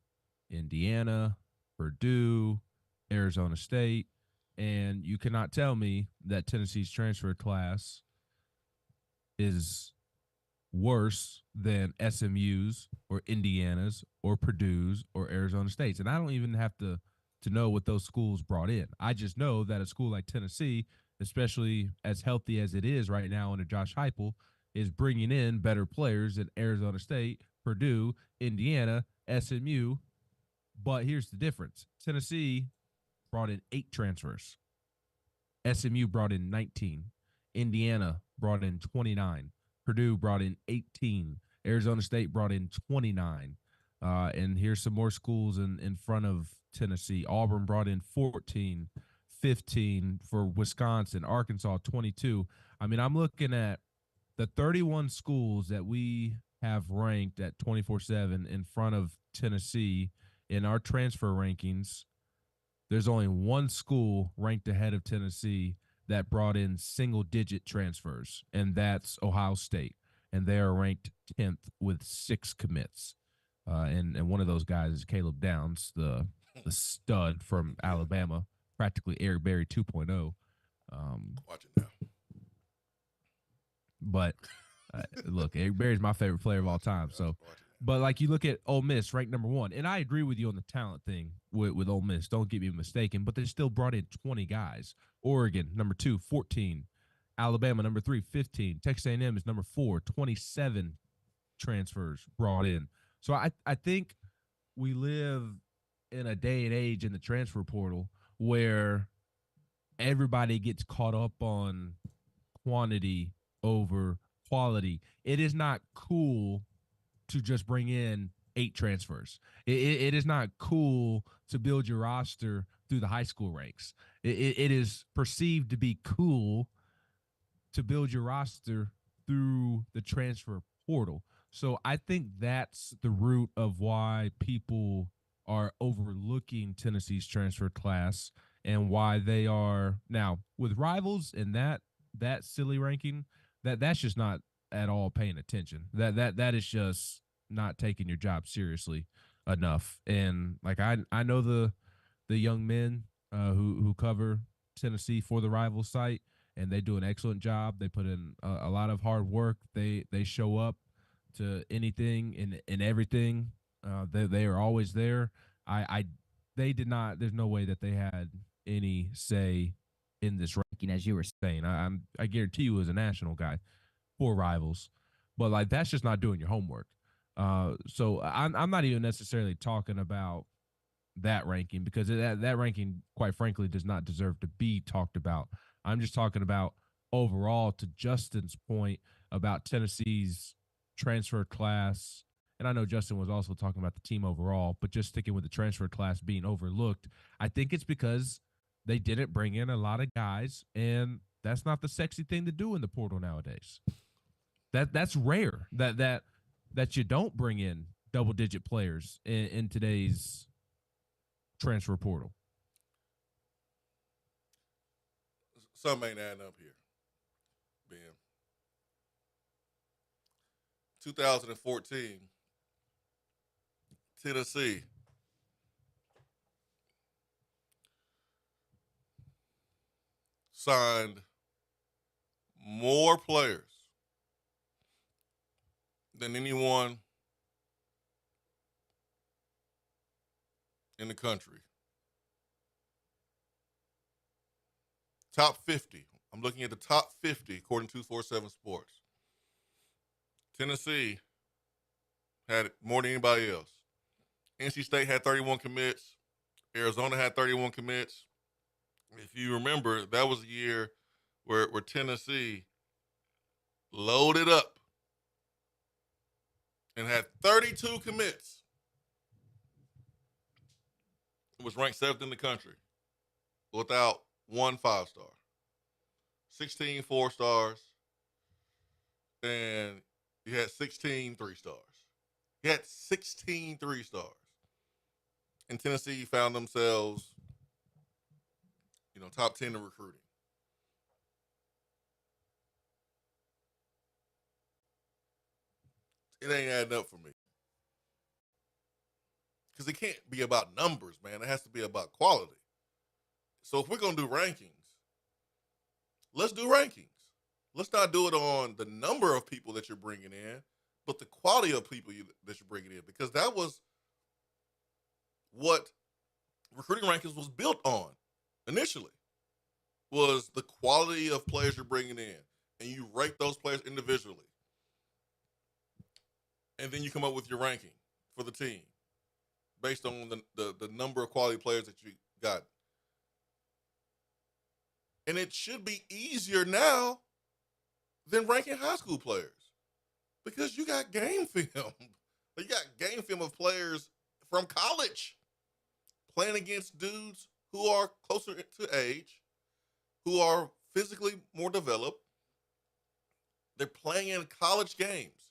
Indiana, Purdue, Arizona State, and you cannot tell me that Tennessee's transfer class is worse than SMU's or Indiana's or Purdue's or Arizona State's. And I don't even have to know what those schools brought in. I just know that a school like Tennessee, especially as healthy as it is right now under Josh Heupel, is bringing in better players than Arizona State, Purdue, Indiana, SMU. But here's the difference. Tennessee brought in 8 transfers. SMU brought in 19. Indiana brought in 29. Purdue brought in 18. Arizona State brought in 29. And here's some more schools in front of Tennessee. Auburn brought in 14, 15 for Wisconsin. Arkansas, 22. I mean, I'm looking at the 31 schools that we have ranked at 24/7 in front of Tennessee in our transfer rankings. There's only one school ranked ahead of Tennessee that brought in single-digit transfers, and that's Ohio State. and they are ranked 10th with 6 commits. And one of those guys is Caleb Downs, the stud from Alabama, practically Eric Berry 2.0. Watch it now. But look, Eric Berry's my favorite player of all time. So, but like you look at Ole Miss, ranked number 1, and I agree with you on the talent thing with Ole Miss. Don't get me mistaken, but they still brought in 20 guys. Oregon, number 2, 14. Alabama, number 3, 15. Texas A&M is number 4, 27 transfers brought in. So I think we live in a day and age in the transfer portal where everybody gets caught up on quantity over quality. It is not cool to just bring in 8 transfers. It is not cool to build your roster through the high school ranks. It is perceived to be cool to build your roster through the transfer portal. So I think that's the root of why people are overlooking Tennessee's transfer class and why they are now with rivals and that silly ranking, that's just not at all paying attention. That is just not taking your job seriously enough. And like I know the young men who cover Tennessee for the rival site, and they do an excellent job. They put in a lot of hard work. They show up to anything and everything. They are always there. They did not. There's no way that they had any say in this ranking, as you were saying. I guarantee you, as a national guy for rivals, but like that's just not doing your homework. So I'm not even necessarily talking about that ranking because that ranking, quite frankly, does not deserve to be talked about. I'm just talking about overall, to Justin's point about Tennessee's transfer class. And I know Justin was also talking about the team overall, but just sticking with the transfer class being overlooked, I think it's because they didn't bring in a lot of guys, and that's not the sexy thing to do in the portal nowadays. That's rare that you don't bring in double-digit players in today's transfer portal. Something ain't adding up here, Ben. 2014, Tennessee signed more players than anyone in the country. Top 50. I'm looking at the top 50 according to 247 Sports. Tennessee had more than anybody else. NC State had 31 commits. Arizona had 31 commits. If you remember, that was a year where Tennessee loaded up and had 32 commits. It was ranked 7th in the country without one 5-star, 16 4-stars, and you had 16 3-stars. He had 16 3-stars. And Tennessee found themselves, top 10 in recruiting. It ain't adding up for me. Because it can't be about numbers, man. It has to be about quality. So if we're going to do rankings, let's do rankings. Let's not do it on the number of people that you're bringing in, but the quality of people that you're bringing in. Because that was what recruiting rankings was built on initially, was the quality of players you're bringing in. And you rate those players individually. And then you come up with your ranking for the team based on the number of quality players that you got. And it should be easier now than ranking high school players because you got game film. You got game film of players from college playing against dudes who are closer to age, who are physically more developed. They're playing in college games.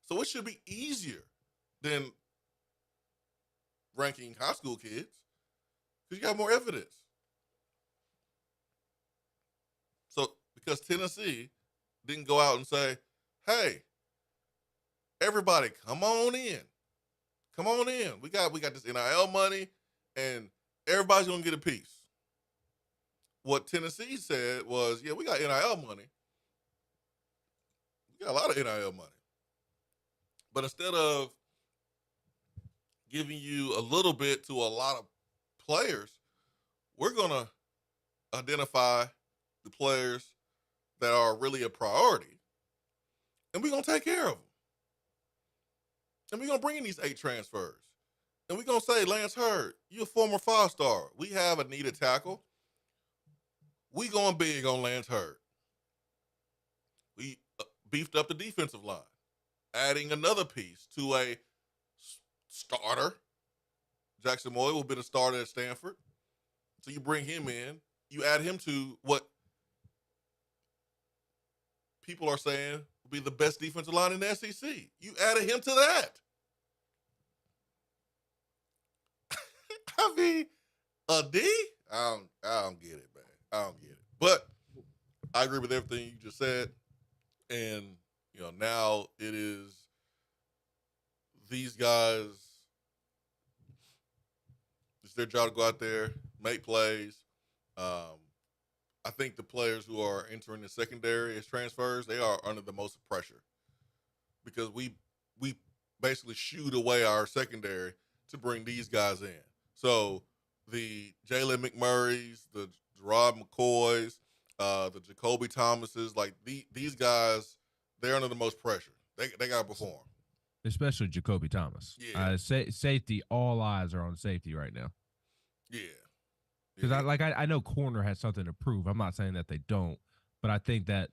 So it should be easier than ranking high school kids because you got more evidence. So because Tennessee didn't go out and say, hey, everybody, come on in. Come on in. We got this NIL money, and everybody's gonna get a piece. What Tennessee said was, yeah, we got NIL money. We got a lot of NIL money. But instead of giving you a little bit to a lot of players, we're going to identify the players that are really a priority, and we're going to take care of them. And we're going to bring in these 8 transfers. And we're going to say, Lance Hurd, you're a former 5-star. We have a needed tackle. We going big on Lance Hurd. We beefed up the defensive line, adding another piece to a starter. Jackson Moy will be the starter at Stanford. So you bring him in. You add him to what people are saying will be the best defensive line in the SEC. You added him to that. I mean, a D? I don't get it, man. I don't get it. But I agree with everything you just said. And, now it is these guys, it's their job to go out there, make plays. I think the players who are entering the secondary as transfers, they are under the most pressure because we basically shooed away our secondary to bring these guys in. So the Jalen McMurrays, the Gerard McCoys, the Jacoby Thomases, like these guys, they're under the most pressure. They got to perform. Especially Jacoby Thomas. Yeah. Safety, all eyes are on safety right now. Yeah. Because I know corner has something to prove. I'm not saying that they don't, but I think that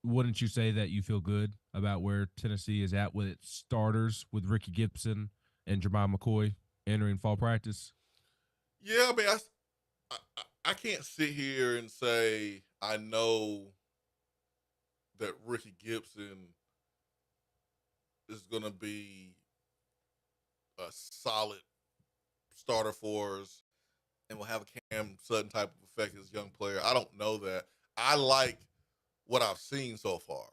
wouldn't you say that you feel good about where Tennessee is at with its starters with Ricky Gibson and Jeremiah McCoy entering fall practice? Yeah, I mean, I can't sit here and say I know that Ricky Gibson is going to be a solid starter for us and will have a Cam Sutton type of effect as a young player. I don't know that. I like what I've seen so far.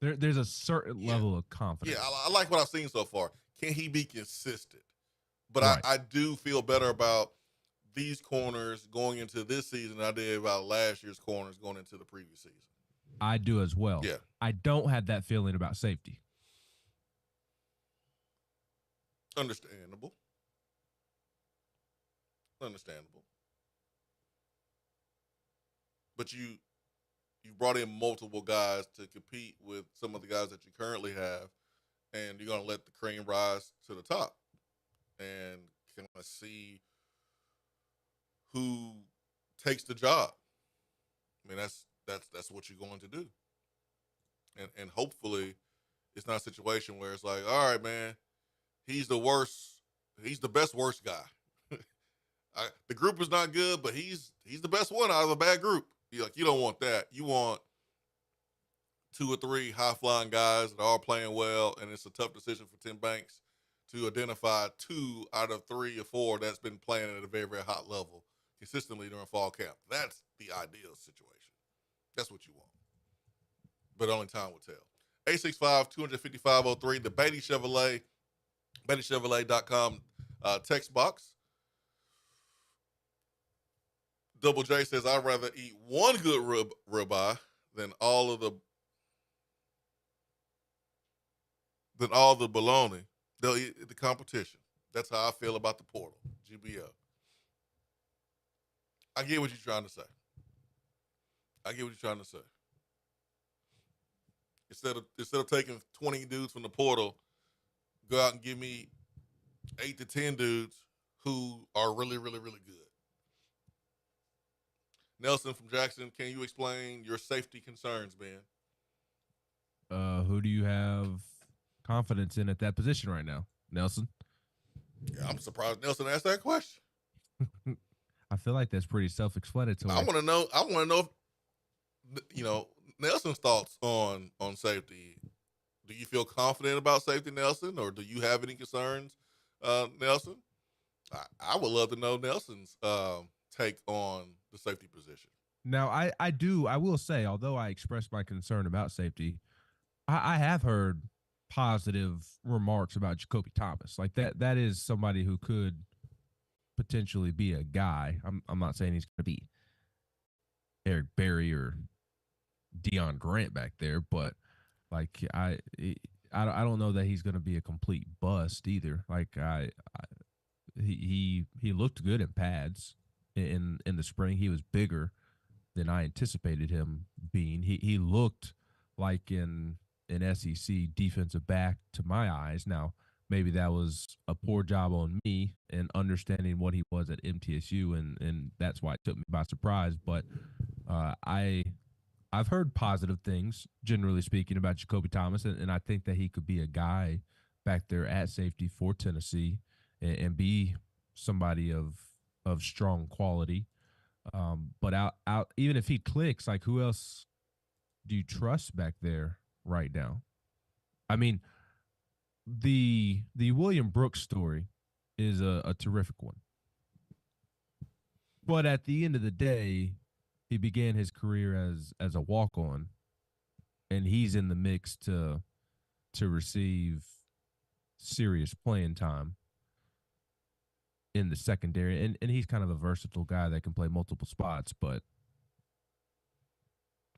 There's a certain level of confidence. Yeah, I like what I've seen so far. Can he be consistent? But Right. I do feel better about these corners going into this season than I did about last year's corners going into the previous season. I do as well. Yeah. I don't have that feeling about safety. Understandable. But you brought in multiple guys to compete with some of the guys that you currently have, and you're going to let the cream rise to the top and kind of see who takes the job. I mean, that's what you're going to do. And hopefully it's not a situation where it's like, all right, man, he's the best worst guy. The group is not good, but he's the best one out of a bad group. You don't want that. You want 2 or 3 high-flying guys that are all playing well, and it's a tough decision for Tim Banks to identify 2 out of 3 or 4 that's been playing at a very, very hot level consistently during fall camp. That's the ideal situation. That's what you want. But only time will tell. 865-250-503, the Beatty Chevrolet, BeattyChevrolet.com text box. Double J says, I'd rather eat one good ribeye than all the bologna. They'll eat the competition. That's how I feel about the portal. GBO. I get what you're trying to say. Instead of taking 20 dudes from the portal, go out and give me 8 to 10 dudes who are really, really, really good. Nelson from Jackson, can you explain your safety concerns, man? Who do you have confidence in at that position right now, Nelson? Yeah, I'm surprised Nelson asked that question. I feel like that's pretty self-explanatory. I want to know, Nelson's thoughts on safety. Do you feel confident about safety, Nelson, or do you have any concerns, Nelson? I would love to know Nelson's take on the safety position. Now, I will say, although I expressed my concern about safety, I have heard positive remarks about Jacoby Thomas. Like that is somebody who could potentially be a guy. I'm not saying he's going to be Eric Berry or Deion Grant back there, but like I don't know that he's going to be a complete bust either. Like he looked good in pads in the spring. He was bigger than I anticipated him being. He looked like an SEC defensive back to my eyes. Now, maybe that was a poor job on me in understanding what he was at MTSU, and that's why it took me by surprise. But I've heard positive things, generally speaking, about Jacoby Thomas, and I think that he could be a guy back there at safety for Tennessee and be somebody of strong quality. But out even if he clicks, like who else do you trust back there right now? I mean, the William Brooks story is a terrific one. But at the end of the day, he began his career as a walk-on, and he's in the mix to receive serious playing time in the secondary. And he's kind of a versatile guy that can play multiple spots, but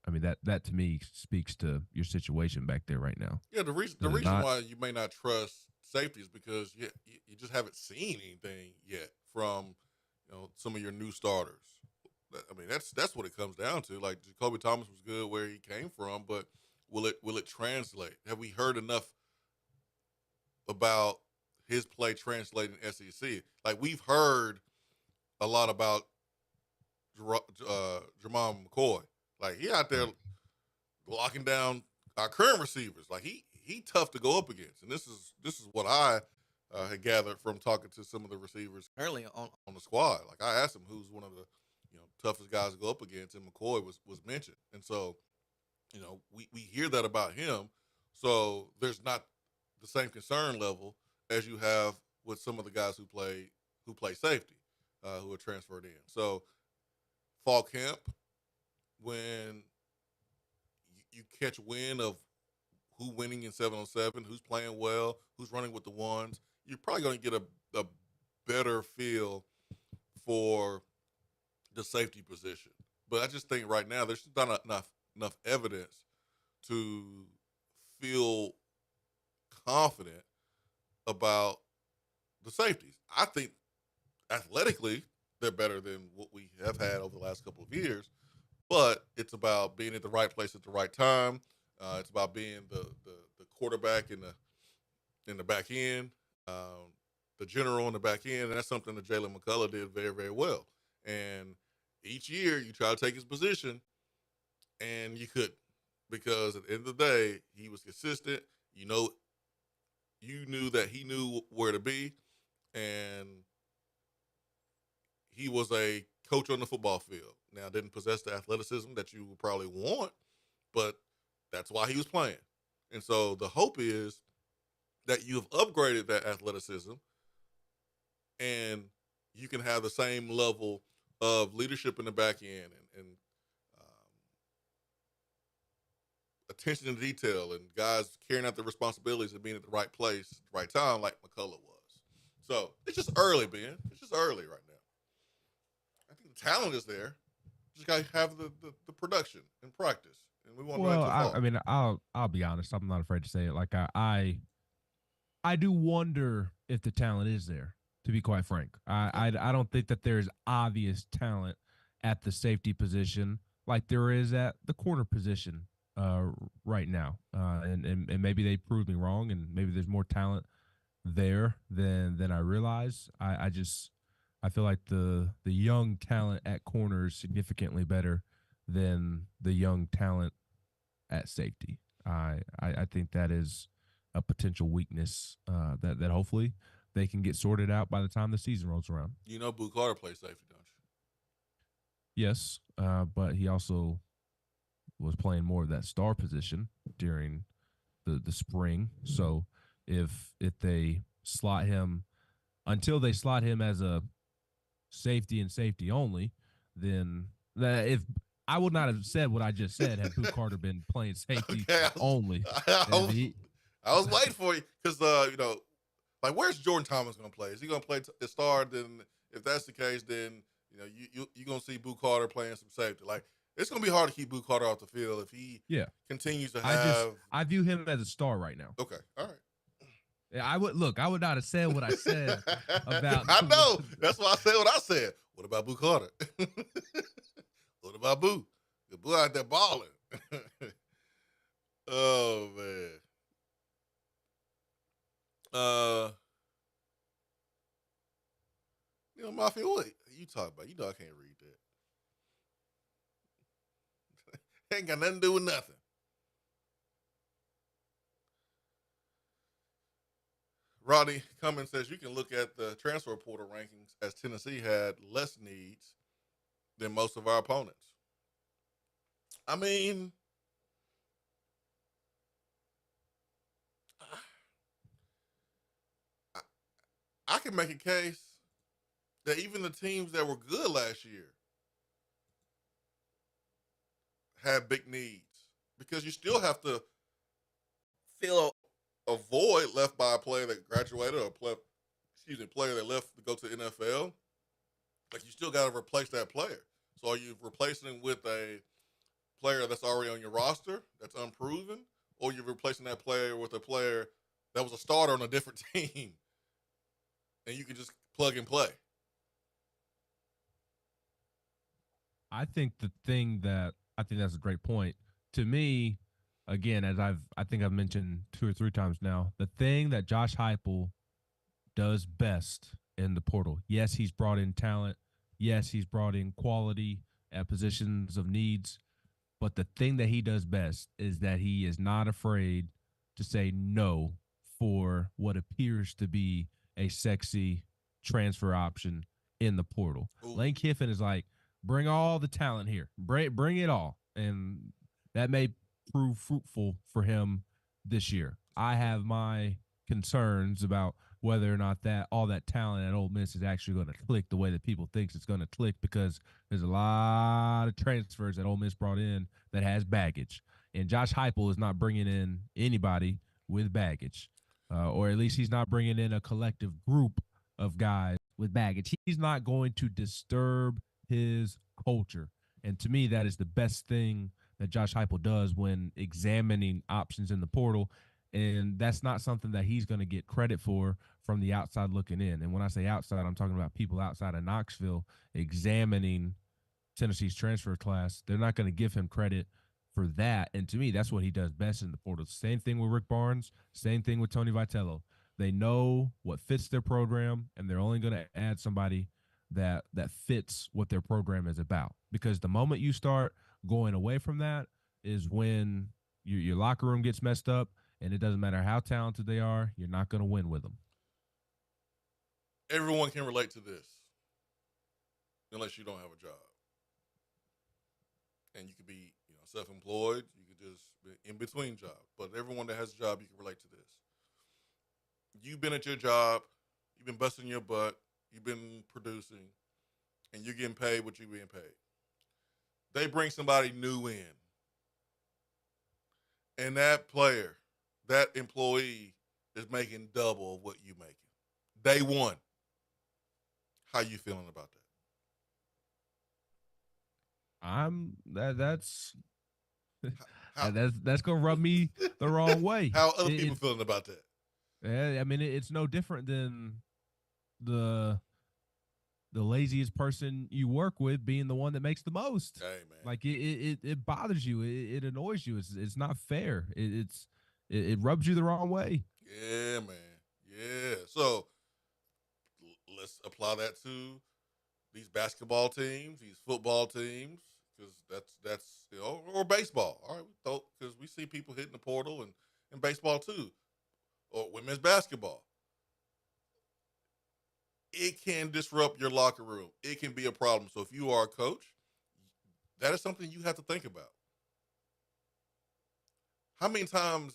I mean that to me speaks to your situation back there right now. Yeah, the reason why you may not trust safety is because you just haven't seen anything yet from some of your new starters. I mean, that's what it comes down to. Like Jacoby Thomas was good where he came from, but will it translate? Have we heard enough about his play translating SEC? Like we've heard a lot about Jermon McCoy. Like he out there locking down our current receivers. Like he tough to go up against, and this is what I had gathered from talking to some of the receivers early on the squad. Like I asked him who's one of the toughest guys to go up against, and McCoy was mentioned. And so, we hear that about him. So there's not the same concern level as you have with some of the guys who play safety, who are transferred in. So fall camp, when you catch wind of who winning in 7-on-7, who's playing well, who's running with the ones, you're probably going to get a better feel for the safety position. But I just think right now there's not enough evidence to feel confident about the safeties. I think athletically they're better than what we have had over the last couple of years, but it's about being at the right place at the right time. It's about being the quarterback in the back end, the general in the back end, and that's something that Jalen McCullough did very, very well. And each year you try to take his position, and you couldn't, because at the end of the day, he was consistent. You knew that he knew where to be, and he was a coach on the football field. Now, didn't possess the athleticism that you would probably want, but that's why he was playing. And so the hope is that you've upgraded that athleticism and you can have the same level of leadership in the back end and attention to detail and guys carrying out the responsibilities and being at the right place at the right time like McCullough was. So it's just early, Ben. It's just early right now. I think the talent is there. Just got to have the production and practice. And we want I mean, I'll be honest. I'm not afraid to say it. Like I do wonder if the talent is there, to be quite frank. I don't think that there's obvious talent at the safety position like there is at the corner position right now. And maybe they proved me wrong, and maybe there's more talent there than I realize. I feel like the young talent at corner is significantly better than the young talent at safety. I think that is a potential weakness that hopefully they can get sorted out by the time the season rolls around. You know, Boo Carter plays safety, don't you? Yes, but he also was playing more of that star position during the spring. So if they slot him until they slot him as a safety and safety only, then if I would not have said what I just said had Boo Carter been playing safety only. I was waiting for you because, like, where's Jordan Thomas going to play? Is he going to play the star? Then, if that's the case, then you're going to see Boo Carter playing some safety. Like, it's going to be hard to keep Boo Carter off the field if he continues to have. I view him as a star right now. Okay, all right. Yeah, I would not have said what I said about. I know. That's why I said what I said. What about Boo Carter? What about Boo? The Boo out there balling. Oh man. Mafia, what you talking about? You know I can't read that. Ain't got nothing to do with nothing. Rodney Cummins says you can look at the transfer portal rankings as Tennessee had less needs than most of our opponents. I mean, I can make a case that even the teams that were good last year had big needs because you still have to fill a void left by a player that graduated or a player that left to go to the NFL. Like, you still got to replace that player. So are you replacing him with a player that's already on your roster that's unproven, or you're replacing that player with a player that was a starter on a different team and you can just plug and play? I think that's a great point. To me, again, as I think I've mentioned 2 or 3 times now, the thing that Josh Heupel does best in the portal. Yes, he's brought in talent. Yes, he's brought in quality at positions of needs. But the thing that he does best is that he is not afraid to say no for what appears to be a sexy transfer option in the portal. Ooh. Lane Kiffin is like, bring all the talent here. Bring it all. And that may prove fruitful for him this year. I have my concerns about whether or not that all that talent at Ole Miss is actually going to click the way that people think it's going to click, because there's a lot of transfers that Ole Miss brought in that has baggage. And Josh Heupel is not bringing in anybody with baggage, or at least he's not bringing in a collective group of guys with baggage. He's not going to disturb his culture. And to me, that is the best thing that Josh Heupel does when examining options in the portal. And that's not something that he's going to get credit for from the outside looking in. And when I say outside, I'm talking about people outside of Knoxville examining Tennessee's transfer class. They're not going to give him credit for that. And to me, that's what he does best in the portal. Same thing with Rick Barnes. Same thing with Tony Vitello. They know what fits their program, and they're only going to add somebody that fits what their program is about. Because the moment you start going away from that is when your locker room gets messed up, and it doesn't matter how talented they are, you're not going to win with them. Everyone can relate to this unless you don't have a job. And you could be self-employed. You could just be in between jobs. But everyone that has a job, you can relate to this. You've been at your job. You've been busting your butt. You've been producing. And you're getting paid what you're being paid. They bring somebody new in. And that player, that employee is making double of what you're making. Day one. How you feeling about that? That's gonna rub me the wrong way. How other people feeling about that? I mean, it's no different than the laziest person you work with being the one that makes the most. Hey, man. Like it bothers you. It annoys you. It's not fair. It rubs you the wrong way. Yeah, man. Yeah. So let's apply that to these basketball teams, these football teams, because that's or baseball. All right, because we see people hitting the portal and baseball too, or women's basketball. It can disrupt your locker room. It can be a problem. So if you are a coach, that is something you have to think about. How many times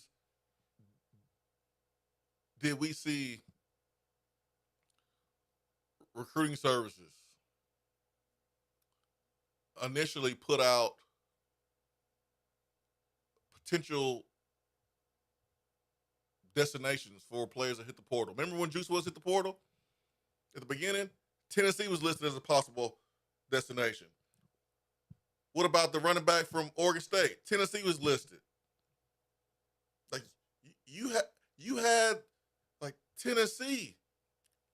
did we see recruiting services initially put out potential destinations for players that hit the portal. Remember when Juice Wells hit the portal at the beginning? Tennessee was listed as a possible destination. What about the running back from Oregon State? Tennessee was listed. Like you had like Tennessee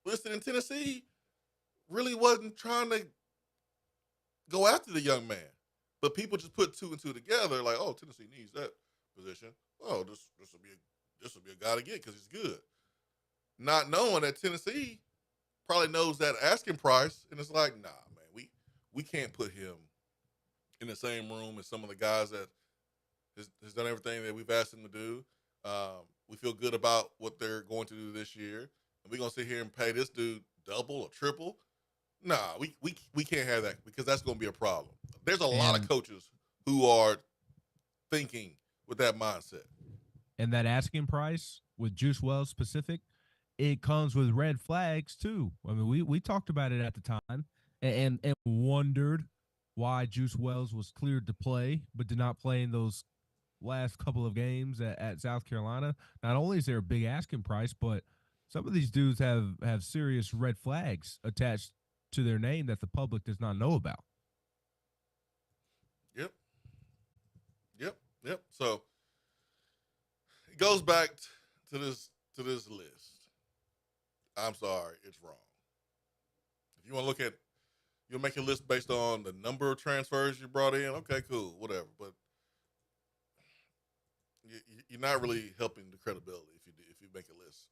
listed, in Tennessee really wasn't trying to go after the young man, but people just put two and two together. Like, oh, Tennessee needs that position. Oh, this will be a guy to get because he's good. Not knowing that Tennessee probably knows that asking price, and it's like, nah, man, we can't put him in the same room as some of the guys that has done everything that we've asked him to do. We feel good about what they're going to do this year, and we're gonna sit here and pay this dude double or triple. Nah, we can't have that because that's gonna be a problem. There's a lot of coaches who are thinking with that mindset. And that asking price with Juice Wells specific, it comes with red flags too. I mean, we talked about it at the time and wondered why Juice Wells was cleared to play, but did not play in those last couple of games at South Carolina. Not only is there a big asking price, but some of these dudes have serious red flags attached to their name that the public does not know about. Yep. So it goes back to this list. I'm sorry, it's wrong. If you want to look at, you'll make a list based on the number of transfers you brought in. Okay, cool, whatever. But you're not really helping the credibility if you make a list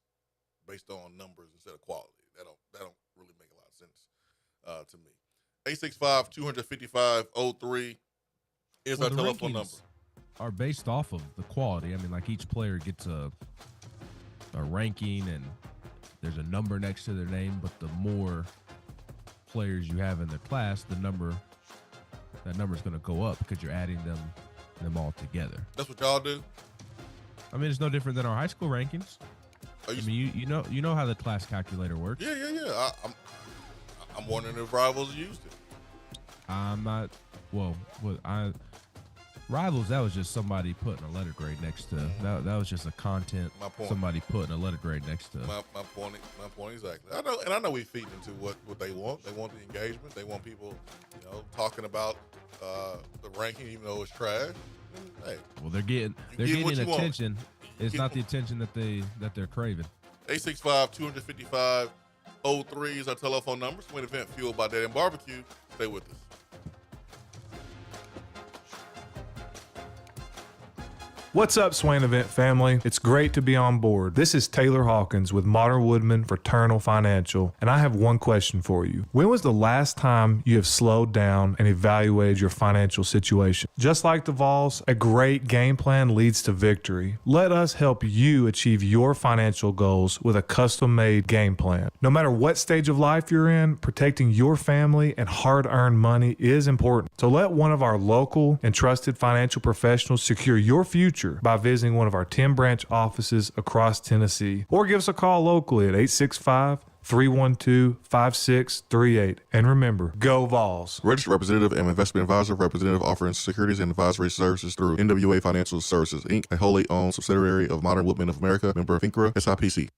based on numbers instead of quality. That don't really make a lot of sense to me. 865-255-03 is our telephone number. Are based off of the quality. I mean, like each player gets a ranking and there's a number next to their name, but the more players you have in their class, that number's going to go up because you're adding them all together. That's what y'all do? I mean, it's no different than our high school rankings. You know how the class calculator works. Yeah. I'm wondering if Rivals used it. I'm not. Well, Rivals, that was just somebody putting a letter grade next to. That was just a content. My point. Somebody putting a letter grade next to. My point exactly. I know we feed into what they want. They want the engagement. They want people, talking about the ranking, even though it's trash. Hey, well, they're getting attention. It's not the attention that they're craving. 865-255-03 is our telephone number. Swain Event fueled by Dead End Barbecue. Stay with us. What's up, Swain Event family? It's great to be on board. This is Taylor Hawkins with Modern Woodman Fraternal Financial, and I have one question for you. When was the last time you have slowed down and evaluated your financial situation? Just like the Vols, a great game plan leads to victory. Let us help you achieve your financial goals with a custom-made game plan. No matter what stage of life you're in, protecting your family and hard-earned money is important. So let one of our local and trusted financial professionals secure your future by visiting one of our 10 branch offices across Tennessee, or give us a call locally at 865-312-5638. And remember, go Vols. Registered representative and investment advisor, representative offering securities and advisory services through NWA Financial Services, Inc., a wholly owned subsidiary of Modern Woodmen of America, member of FINCRA, SIPC.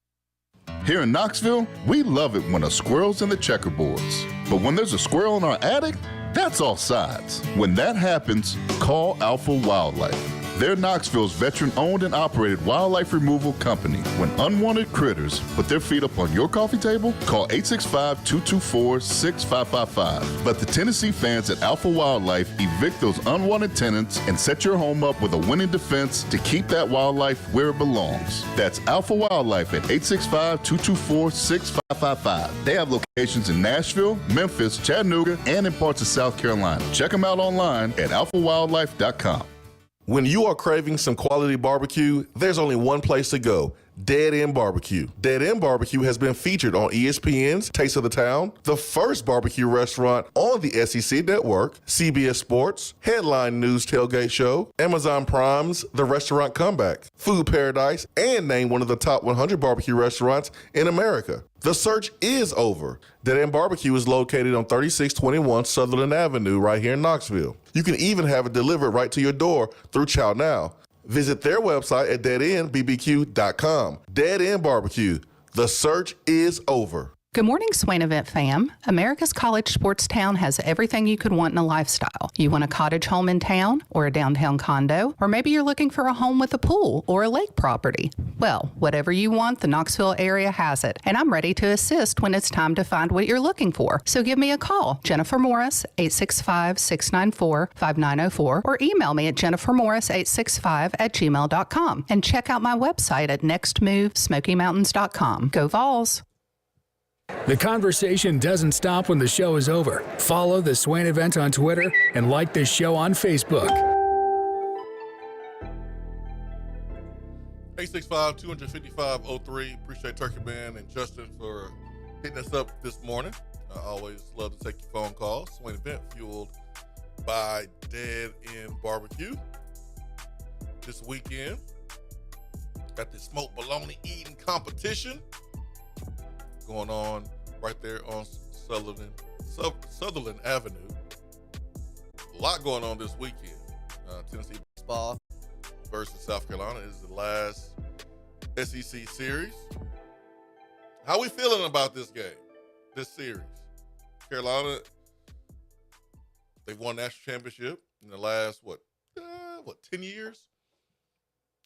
Here in Knoxville, we love it when a squirrel's in the checkerboards. But when there's a squirrel in our attic, that's all sides. When that happens, call Alpha Wildlife. They're Knoxville's veteran-owned and operated wildlife removal company. When unwanted critters put their feet up on your coffee table, call 865-224-6555. Let the Tennessee fans at Alpha Wildlife evict those unwanted tenants and set your home up with a winning defense to keep that wildlife where it belongs. That's Alpha Wildlife at 865-224-6555. They have locations in Nashville, Memphis, Chattanooga, and in parts of South Carolina. Check them out online at alphawildlife.com. When you are craving some quality barbecue, there's only one place to go. Dead End Barbecue. Dead End Barbecue has been featured on ESPN's Taste of the Town, the first barbecue restaurant on the SEC Network, CBS Sports, Headline News Tailgate Show, Amazon Prime's The Restaurant Comeback, Food Paradise, and named one of the top 100 barbecue restaurants in America. The search is over. Dead End Barbecue is located on 3621 Sutherland Avenue right here in Knoxville. You can even have it delivered right to your door through Chow Now. Visit their website at deadendbbq.com. Dead End Barbecue. The search is over. Good morning, Swain Event fam. America's College Sports Town has everything you could want in a lifestyle. You want a cottage home in town or a downtown condo, or maybe you're looking for a home with a pool or a lake property. Well, whatever you want, the Knoxville area has it, and I'm ready to assist when it's time to find what you're looking for. So give me a call, Jennifer Morris, 865-694-5904, or email me at jennifermorris865@gmail.com, and check out my website at nextmovesmokymountains.com. Go Vols! The conversation doesn't stop when the show is over. Follow the Swain Event on Twitter and like the show on Facebook. 865-255-03. Appreciate Turkey Man and Justin for hitting us up this morning. I always love to take your phone calls. Swain Event fueled by Dead End Barbecue. This weekend, got the smoked bologna eating competition going on right there on Sutherland Avenue. A lot going on this weekend. Tennessee baseball versus South Carolina is the last SEC series. How we feeling about this game, this series? Carolina, they've won national championship in the last, 10 years?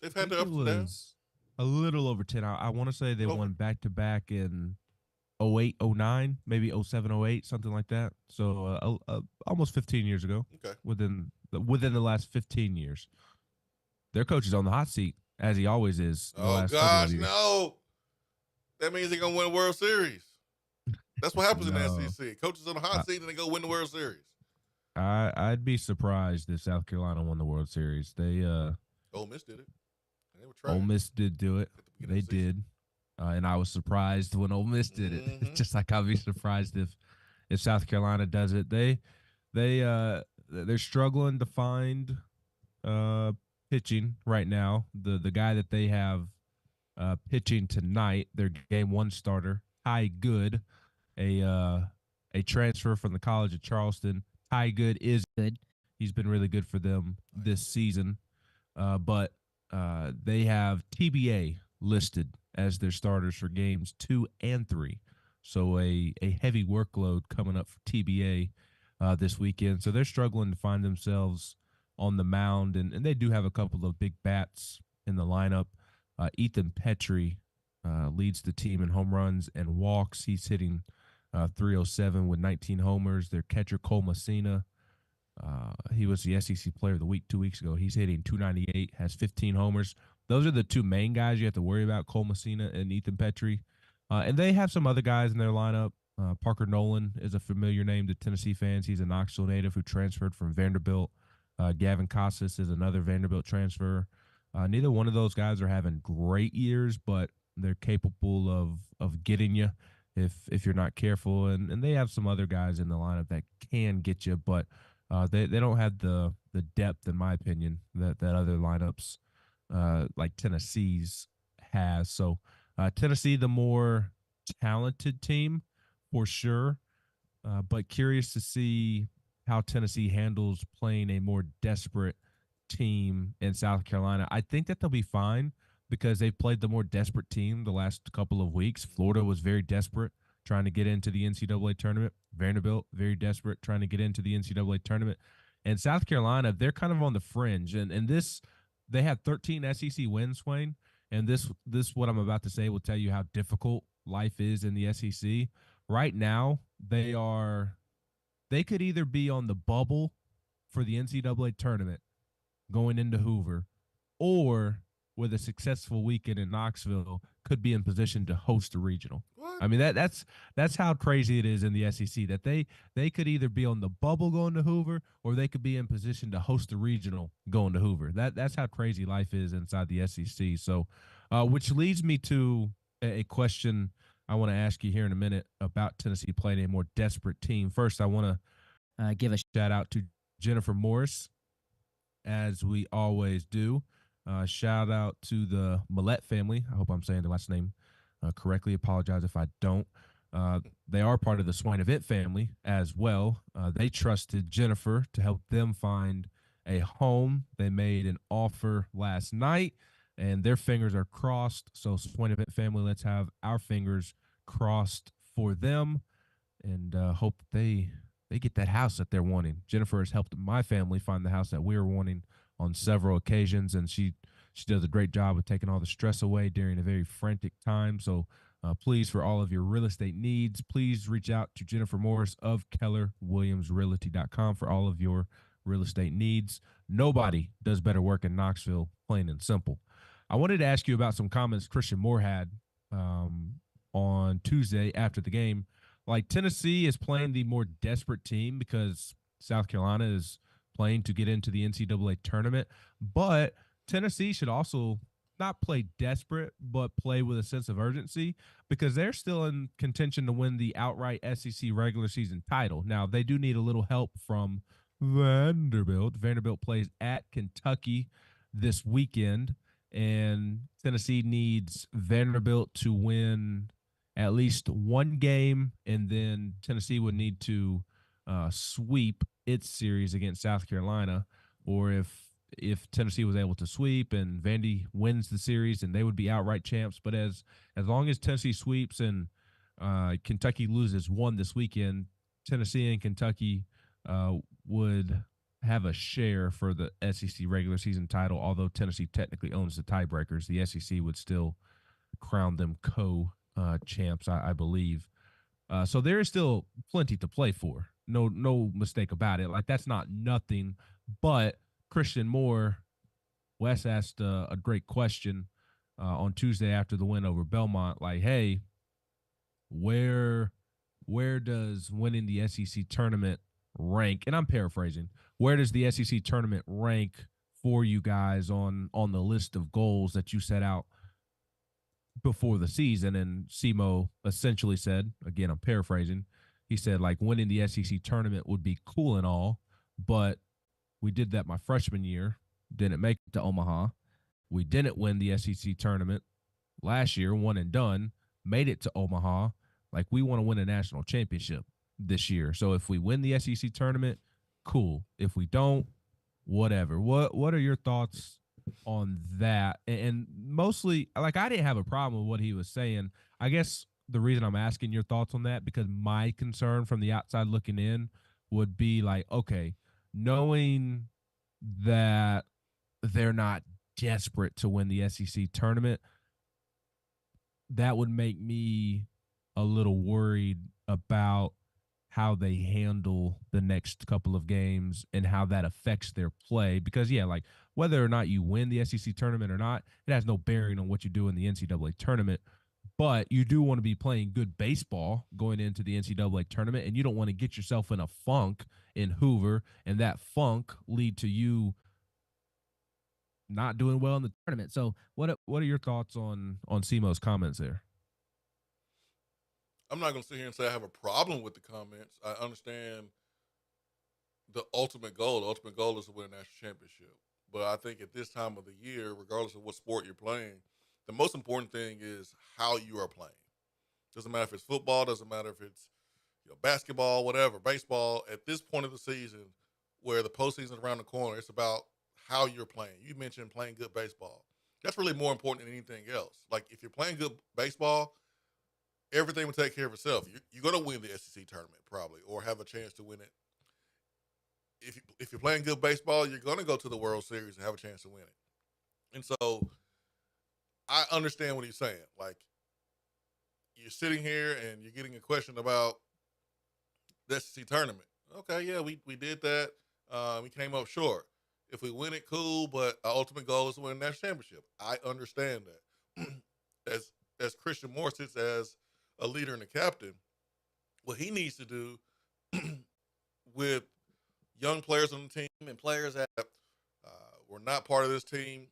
They've had their ups and downs. A little over 10. I want to say they won back-to-back in 08, 09, maybe 07, 08, something like that. So almost 15 years ago. Okay. Within the last 15 years. Their coach is on the hot seat, as he always is. Oh, gosh, no. That means they're going to win a World Series. That's what happens in the SEC. Coaches on the hot seat and they go win the World Series. I'd be surprised if South Carolina won the World Series. Ole Miss did it. They were trying. Ole Miss did do it. They did. And I was surprised when Ole Miss did it. Mm-hmm. Just like I'll be surprised if South Carolina does it. They're struggling to find pitching right now. The guy that they have pitching tonight, their game one starter, Ty Good, a transfer from the College of Charleston. Ty Good is good. He's been really good for them this season. But they have TBA listed as their starters for games 2 and 3. So a heavy workload coming up for TBA this weekend. So they're struggling to find themselves on the mound, and they do have a couple of big bats in the lineup. Ethan Petrie leads the team in home runs and walks. He's hitting .307 with 19 homers. Their catcher, Cole Messina, he was the SEC Player of the Week 2 weeks ago. He's hitting .298, has 15 homers. Those are the two main guys you have to worry about, Cole Messina and Ethan Petrie. And they have some other guys in their lineup. Parker Nolan is a familiar name to Tennessee fans. He's a Knoxville native who transferred from Vanderbilt. Gavin Casas is another Vanderbilt transfer. Neither one of those guys are having great years, but they're capable of getting you if you're not careful. And they have some other guys in the lineup that can get you, but they don't have the depth, in my opinion, that other lineups like Tennessee's has. So Tennessee, the more talented team for sure, but curious to see how Tennessee handles playing a more desperate team in South Carolina. I think that they'll be fine because they've played the more desperate team the last couple of weeks. Florida was very desperate trying to get into the NCAA tournament. Vanderbilt, very desperate trying to get into the NCAA tournament. And South Carolina, they're kind of on the fringe. And this, they have 13 SEC wins, Swain. And this what I'm about to say will tell you how difficult life is in the SEC. Right now, they could either be on the bubble for the NCAA tournament going into Hoover, or with a successful weekend in Knoxville, could be in position to host a regional. What? I mean, that's how crazy it is in the SEC, that they could either be on the bubble going to Hoover, or they could be in position to host a regional going to Hoover. That's how crazy life is inside the SEC. So, which leads me to a question I want to ask you here in a minute about Tennessee playing a more desperate team. First, I want to give a shout out to Jennifer Morris, as we always do. Shout out to the Millette family. I hope I'm saying the last name correctly. Apologize if I don't. They are part of the Swain Event family as well. They trusted Jennifer to help them find a home. They made an offer last night, and their fingers are crossed. So, Swain Event family, let's have our fingers crossed for them, and hope they get that house that they're wanting. Jennifer has helped my family find the house that we were wanting on several occasions, and she does a great job of taking all the stress away during a very frantic time. So please, for all of your real estate needs, please reach out to Jennifer Morris of KellerWilliamsRealty.com for all of your real estate needs. Nobody does better work in Knoxville, plain and simple. I wanted to ask you about some comments Christian Moore had on Tuesday after the game. Like, Tennessee is playing the more desperate team because South Carolina is playing to get into the NCAA tournament, but Tennessee should also not play desperate, but play with a sense of urgency because they're still in contention to win the outright SEC regular season title. Now, they do need a little help from Vanderbilt. Vanderbilt plays at Kentucky this weekend, and Tennessee needs Vanderbilt to win at least one game, and then Tennessee would need to sweep its series against South Carolina, or if Tennessee was able to sweep and Vandy wins the series, and they would be outright champs. But as long as Tennessee sweeps and Kentucky loses one this weekend, Tennessee and Kentucky would have a share for the SEC regular season title. Although Tennessee technically owns the tiebreakers, the SEC would still crown them champs, I believe. So there is still plenty to play for. No mistake about it. Like, that's not nothing. But Christian Moore, Wes asked a great question on Tuesday after the win over Belmont. Like, hey, where does winning the SEC tournament rank? And I'm paraphrasing. Where does the SEC tournament rank for you guys on the list of goals that you set out before the season? And Simo essentially said, again, I'm paraphrasing, he said, like, winning the SEC tournament would be cool and all, but we did that my freshman year, didn't make it to Omaha. We didn't win the SEC tournament last year, one and done, made it to Omaha. Like, we want to win a national championship this year. So if we win the SEC tournament, cool. If we don't, whatever. What are your thoughts on that? And mostly, like, I didn't have a problem with what he was saying. I guess the reason I'm asking your thoughts on that, because my concern from the outside looking in would be like, okay, knowing that they're not desperate to win the SEC tournament, that would make me a little worried about how they handle the next couple of games and how that affects their play. Because, yeah, like, whether or not you win the SEC tournament or not, it has no bearing on what you do in the NCAA tournament. But you do want to be playing good baseball going into the NCAA tournament, and you don't want to get yourself in a funk in Hoover, and that funk lead to you not doing well in the tournament. So what are your thoughts on Simo's comments there? I'm not going to sit here and say I have a problem with the comments. I understand the ultimate goal. The ultimate goal is to win a national championship. But I think at this time of the year, regardless of what sport you're playing, the most important thing is how you are playing. Doesn't matter if it's football, doesn't matter if it's basketball, whatever, baseball. At this point of the season, where the postseason is around the corner, it's about how you're playing. You mentioned playing good baseball. That's really more important than anything else. Like, if you're playing good baseball, everything will take care of itself. You're going to win the SEC tournament probably, or have a chance to win it. If you're playing good baseball, you're going to go to the World Series and have a chance to win it. And so I understand what he's saying. Like, you're sitting here and you're getting a question about the SEC tournament. Okay, yeah, we did that. We came up short. If we win it, cool, but our ultimate goal is to win a national championship. I understand that. As Christian Moore sits as a leader and a captain, what he needs to do with young players on the team and players that were not part of this team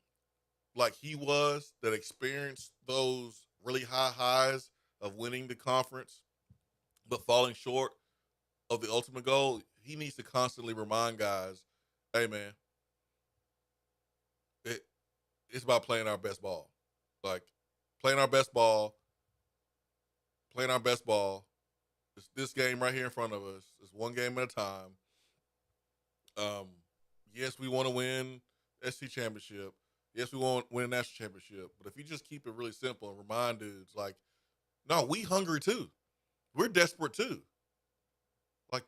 like he was, that experienced those really high highs of winning the conference but falling short of the ultimate goal, he needs to constantly remind guys, hey, man, it's about playing our best ball. Like, playing our best ball. It's this game right here in front of us. It's one game at a time. yes, we want to win SC championship. Yes, we want to win a national championship. But if you just keep it really simple and remind dudes, like, no, we hungry too. We're desperate too. Like,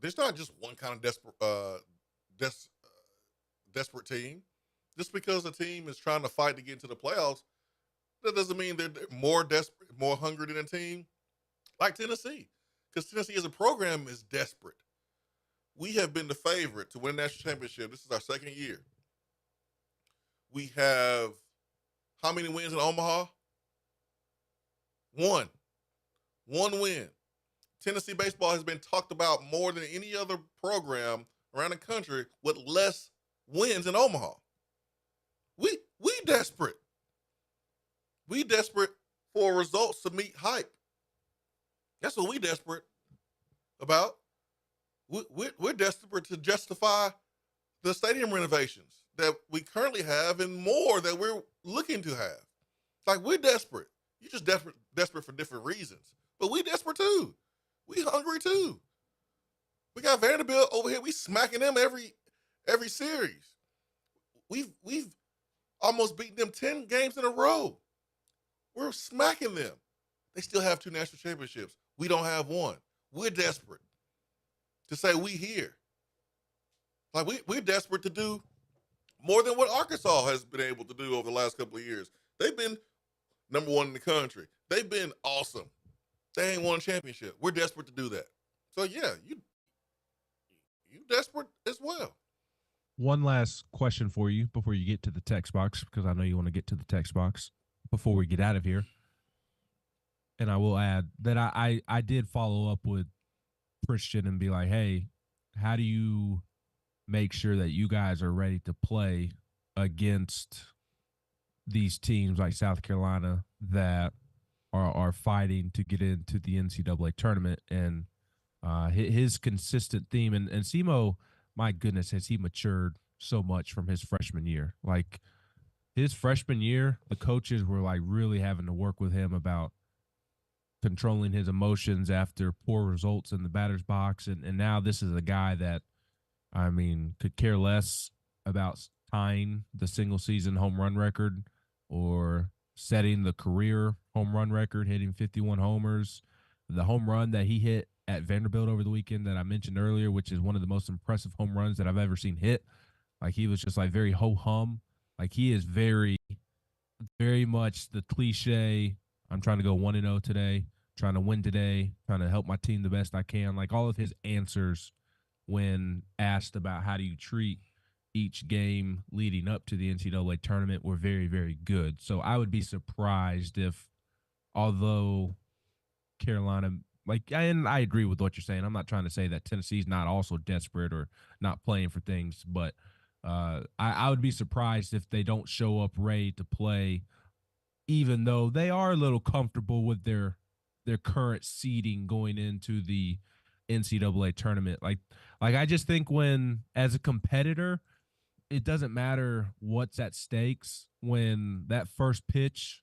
there's not just one kind of desperate team. Just because a team is trying to fight to get into the playoffs, that doesn't mean they're more desperate, more hungry than a team like Tennessee. Because Tennessee as a program is desperate. We have been the favorite to win a national championship. This is our second year. We have how many wins in Omaha? One win. Tennessee baseball has been talked about more than any other program around the country with less wins in Omaha. We desperate. We desperate for results to meet hype. That's what we desperate about. We're desperate to justify the stadium renovations that we currently have and more that we're looking to have. Like, we're desperate. You're just desperate for different reasons. But we desperate too. We hungry too. We got Vanderbilt over here. We smacking them every series. We've almost beaten them 10 games in a row. We're smacking them. They still have 2 national championships. We don't have one. We're desperate to say we here. Like, we're desperate to do more than what Arkansas has been able to do over the last couple of years. They've been number 1 in the country. They've been awesome. They ain't won a championship. We're desperate to do that. So, yeah, you desperate as well. One last question for you before you get to the text box, because I know you want to get to the text box before we get out of here. And I will add that I did follow up with Christian and be like, hey, how do you make sure that you guys are ready to play against these teams like South Carolina that are fighting to get into the NCAA tournament? And his consistent theme, and Simo, my goodness, has he matured so much from his freshman year. Like, his freshman year, the coaches were like really having to work with him about controlling his emotions after poor results in the batter's box. And now this is a guy that, I mean, could care less about tying the single season home run record or setting the career home run record, hitting 51 homers. The home run that he hit at Vanderbilt over the weekend that I mentioned earlier, which is one of the most impressive home runs that I've ever seen hit. Like, he was just like very ho-hum. Like, he is very, very much the cliche, I'm trying to go 1-0 today, trying to win today, trying to help my team the best I can. Like, all of his answers when asked about how do you treat each game leading up to the NCAA tournament were very, very good. So I would be surprised if, although Carolina, and I agree with what you're saying. I'm not trying to say that Tennessee's not also desperate or not playing for things, but I would be surprised if they don't show up ready to play, even though they are a little comfortable with their current seeding going into the NCAA tournament. Like I just think when, as a competitor, it doesn't matter what's at stakes when that first pitch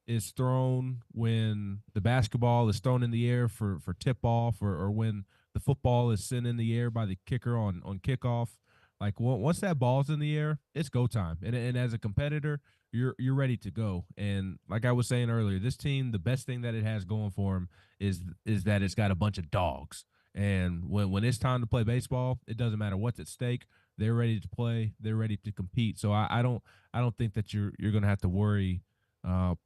is thrown, when the basketball is thrown in the air for tip-off, or when the football is sent in the air by the kicker on kickoff. Like, once that ball's in the air, it's go time. And as a competitor, you're ready to go. And like I was saying earlier, this team, the best thing that it has going for them is that it's got a bunch of dogs. And when it's time to play baseball, it doesn't matter what's at stake. They're ready to play. They're ready to compete. So I don't think that you're going to have to worry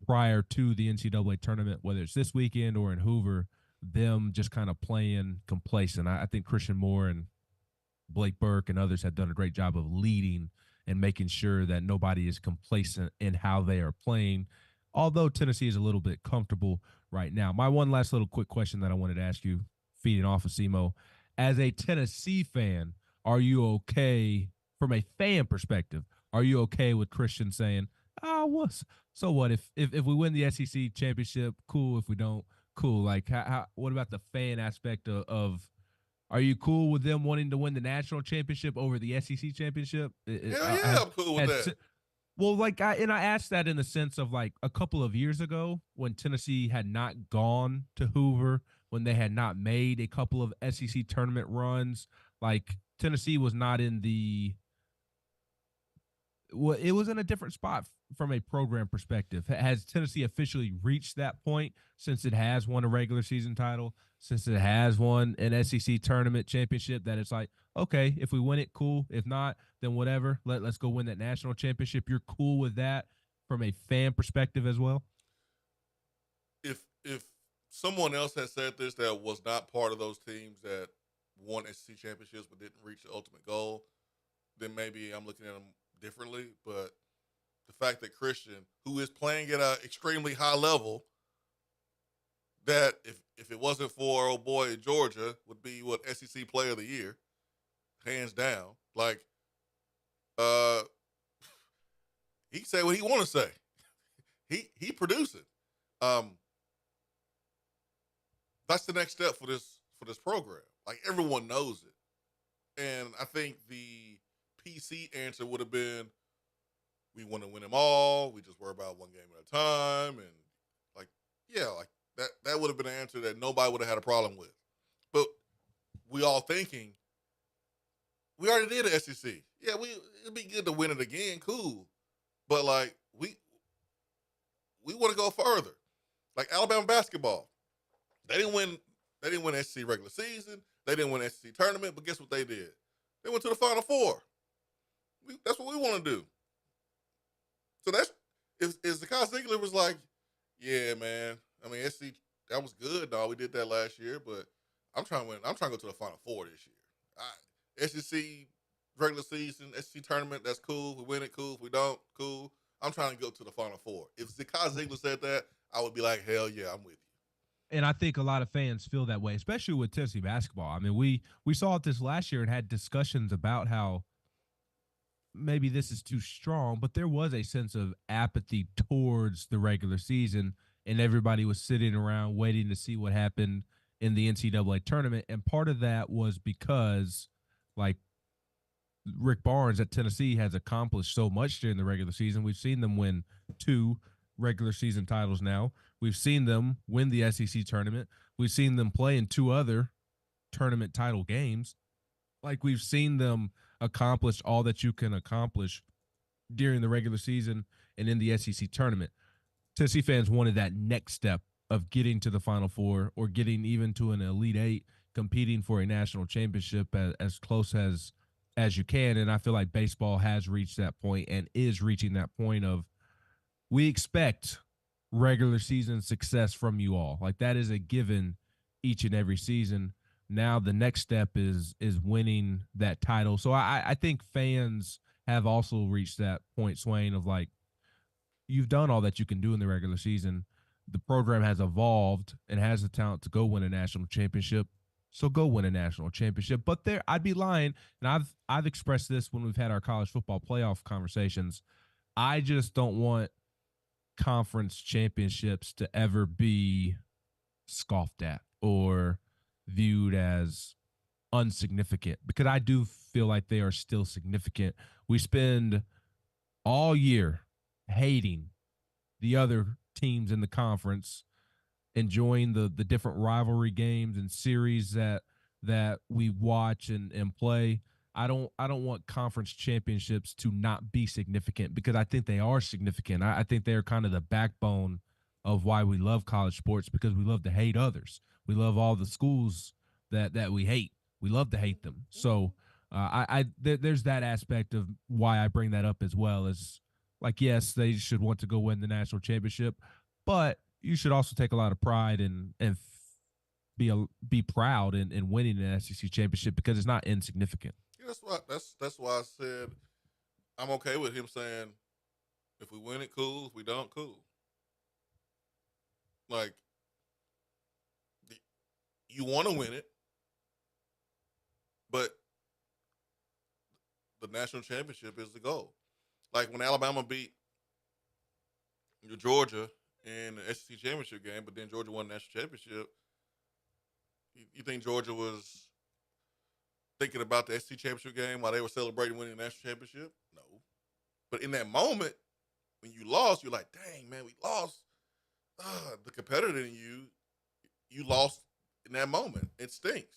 prior to the NCAA tournament, whether it's this weekend or in Hoover, them just kind of playing complacent. I think Christian Moore and Blake Burke and others have done a great job of leading and making sure that nobody is complacent in how they are playing, although Tennessee is a little bit comfortable right now. My one last little quick question that I wanted to ask you, feeding off of Simo, as a Tennessee fan, are you okay, from a fan perspective, are you okay with Christian saying, so what if we win the SEC championship, cool. If we don't, cool. Like, what about the fan aspect of are you cool with them wanting to win the national championship over the SEC championship? I'm cool with that. Well, I asked that in the sense of, like, a couple of years ago when Tennessee had not gone to Hoover, when they had not made a couple of SEC tournament runs, like, Tennessee was not in it was in a different spot from a program perspective. Has Tennessee officially reached that point since it has won a regular season title, since it has won an SEC tournament championship, that it's like, okay, if we win it, cool. If not, then whatever. Let's go win that national championship. You're cool with that from a fan perspective as well? If someone else had said this that was not part of those teams that won SEC championships but didn't reach the ultimate goal, then maybe I'm looking at them differently. But the fact that Christian, who is playing at an extremely high level, that if it wasn't for old boy in Georgia, would be what SEC Player of the Year, hands down. Like, he say what he want to say. He producing. That's the next step for this program. Like, everyone knows it, and I think the PC answer would have been, we want to win them all. We just worry about one game at a time. And that would have been an answer that nobody would have had a problem with. But we all thinking, we already did the SEC. Yeah, it'd be good to win it again. Cool. But like, we want to go further. Like Alabama basketball. They didn't win SEC regular season. They didn't win SEC tournament, but guess what they did? They went to the Final Four. That's what we want to do. So that's if Zakai Ziegler was like, yeah, man. I mean, SEC, that was good, dog. We did that last year, but I'm trying to win. I'm trying to go to the Final Four this year. SEC regular season, SEC tournament, that's cool. If we win it, cool. If we don't, cool. I'm trying to go to the Final Four. If Zakai Ziegler said that, I would be like, hell yeah, I'm with you. And I think a lot of fans feel that way, especially with Tennessee basketball. I mean, we saw it this last year and had discussions about how maybe this is too strong, but there was a sense of apathy towards the regular season, and everybody was sitting around waiting to see what happened in the NCAA tournament. And part of that was because, like, Rick Barnes at Tennessee has accomplished so much during the regular season. We've seen them win 2 regular season titles now. We've seen them win the SEC tournament. We've seen them play in 2 other tournament title games. Like, we've seen them accomplish all that you can accomplish during the regular season and in the SEC tournament. Tennessee fans wanted that next step of getting to the Final Four or getting even to an Elite 8, competing for a national championship as close as you can. And I feel like baseball has reached that point and is reaching that point of, we expect regular season success from you all. Like, that is a given each and every season. Now the next step is winning that title. So I think fans have also reached that point, Swain, of like, you've done all that you can do in the regular season. The program has evolved and has the talent to go win a national championship. So go win a national championship. But I'd be lying, and I've expressed this when we've had our college football playoff conversations. I just don't want conference championships to ever be scoffed at or viewed as unsignificant, because I do feel like they are still significant. We spend all year hating the other teams in the conference, enjoying the different rivalry games and series that we watch and play. I don't want conference championships to not be significant, because I think they are significant. I think they're kind of the backbone of why we love college sports, because we love to hate others. We love all the schools that we hate. We love to hate them. So there's that aspect of why I bring that up as well, as like, yes, they should want to go win the national championship, but you should also take a lot of pride and be proud in winning an SEC championship, because it's not insignificant. Yeah, that's why I said I'm okay with him saying, if we win it, cool. If we don't, cool. Like, you want to win it, but the national championship is the goal. Like when Alabama beat Georgia in the SEC championship game, but then Georgia won the national championship, you think Georgia was thinking about the SEC championship game while they were celebrating winning the national championship? No. But in that moment, when you lost, you're like, dang, man, we lost. The competitor in you lost in that moment. It stinks.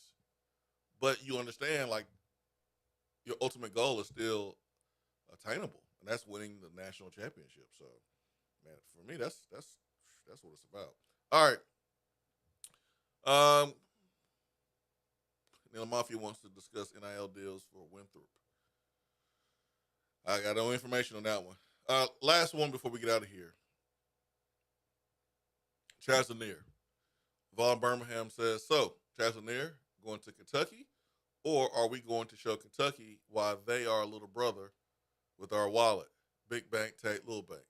But you understand, like, your ultimate goal is still attainable, and that's winning the national championship. So, man, for me, that's what it's about. All right. Neil Mafia wants to discuss NIL deals for Winthrop. I got no information on that one. Last one before we get out of here. Chaz Lanier. Vaughn Birmingham says, so, Chaz Lanier going to Kentucky, or are we going to show Kentucky why they are a little brother with our wallet? Big bank, take little bank.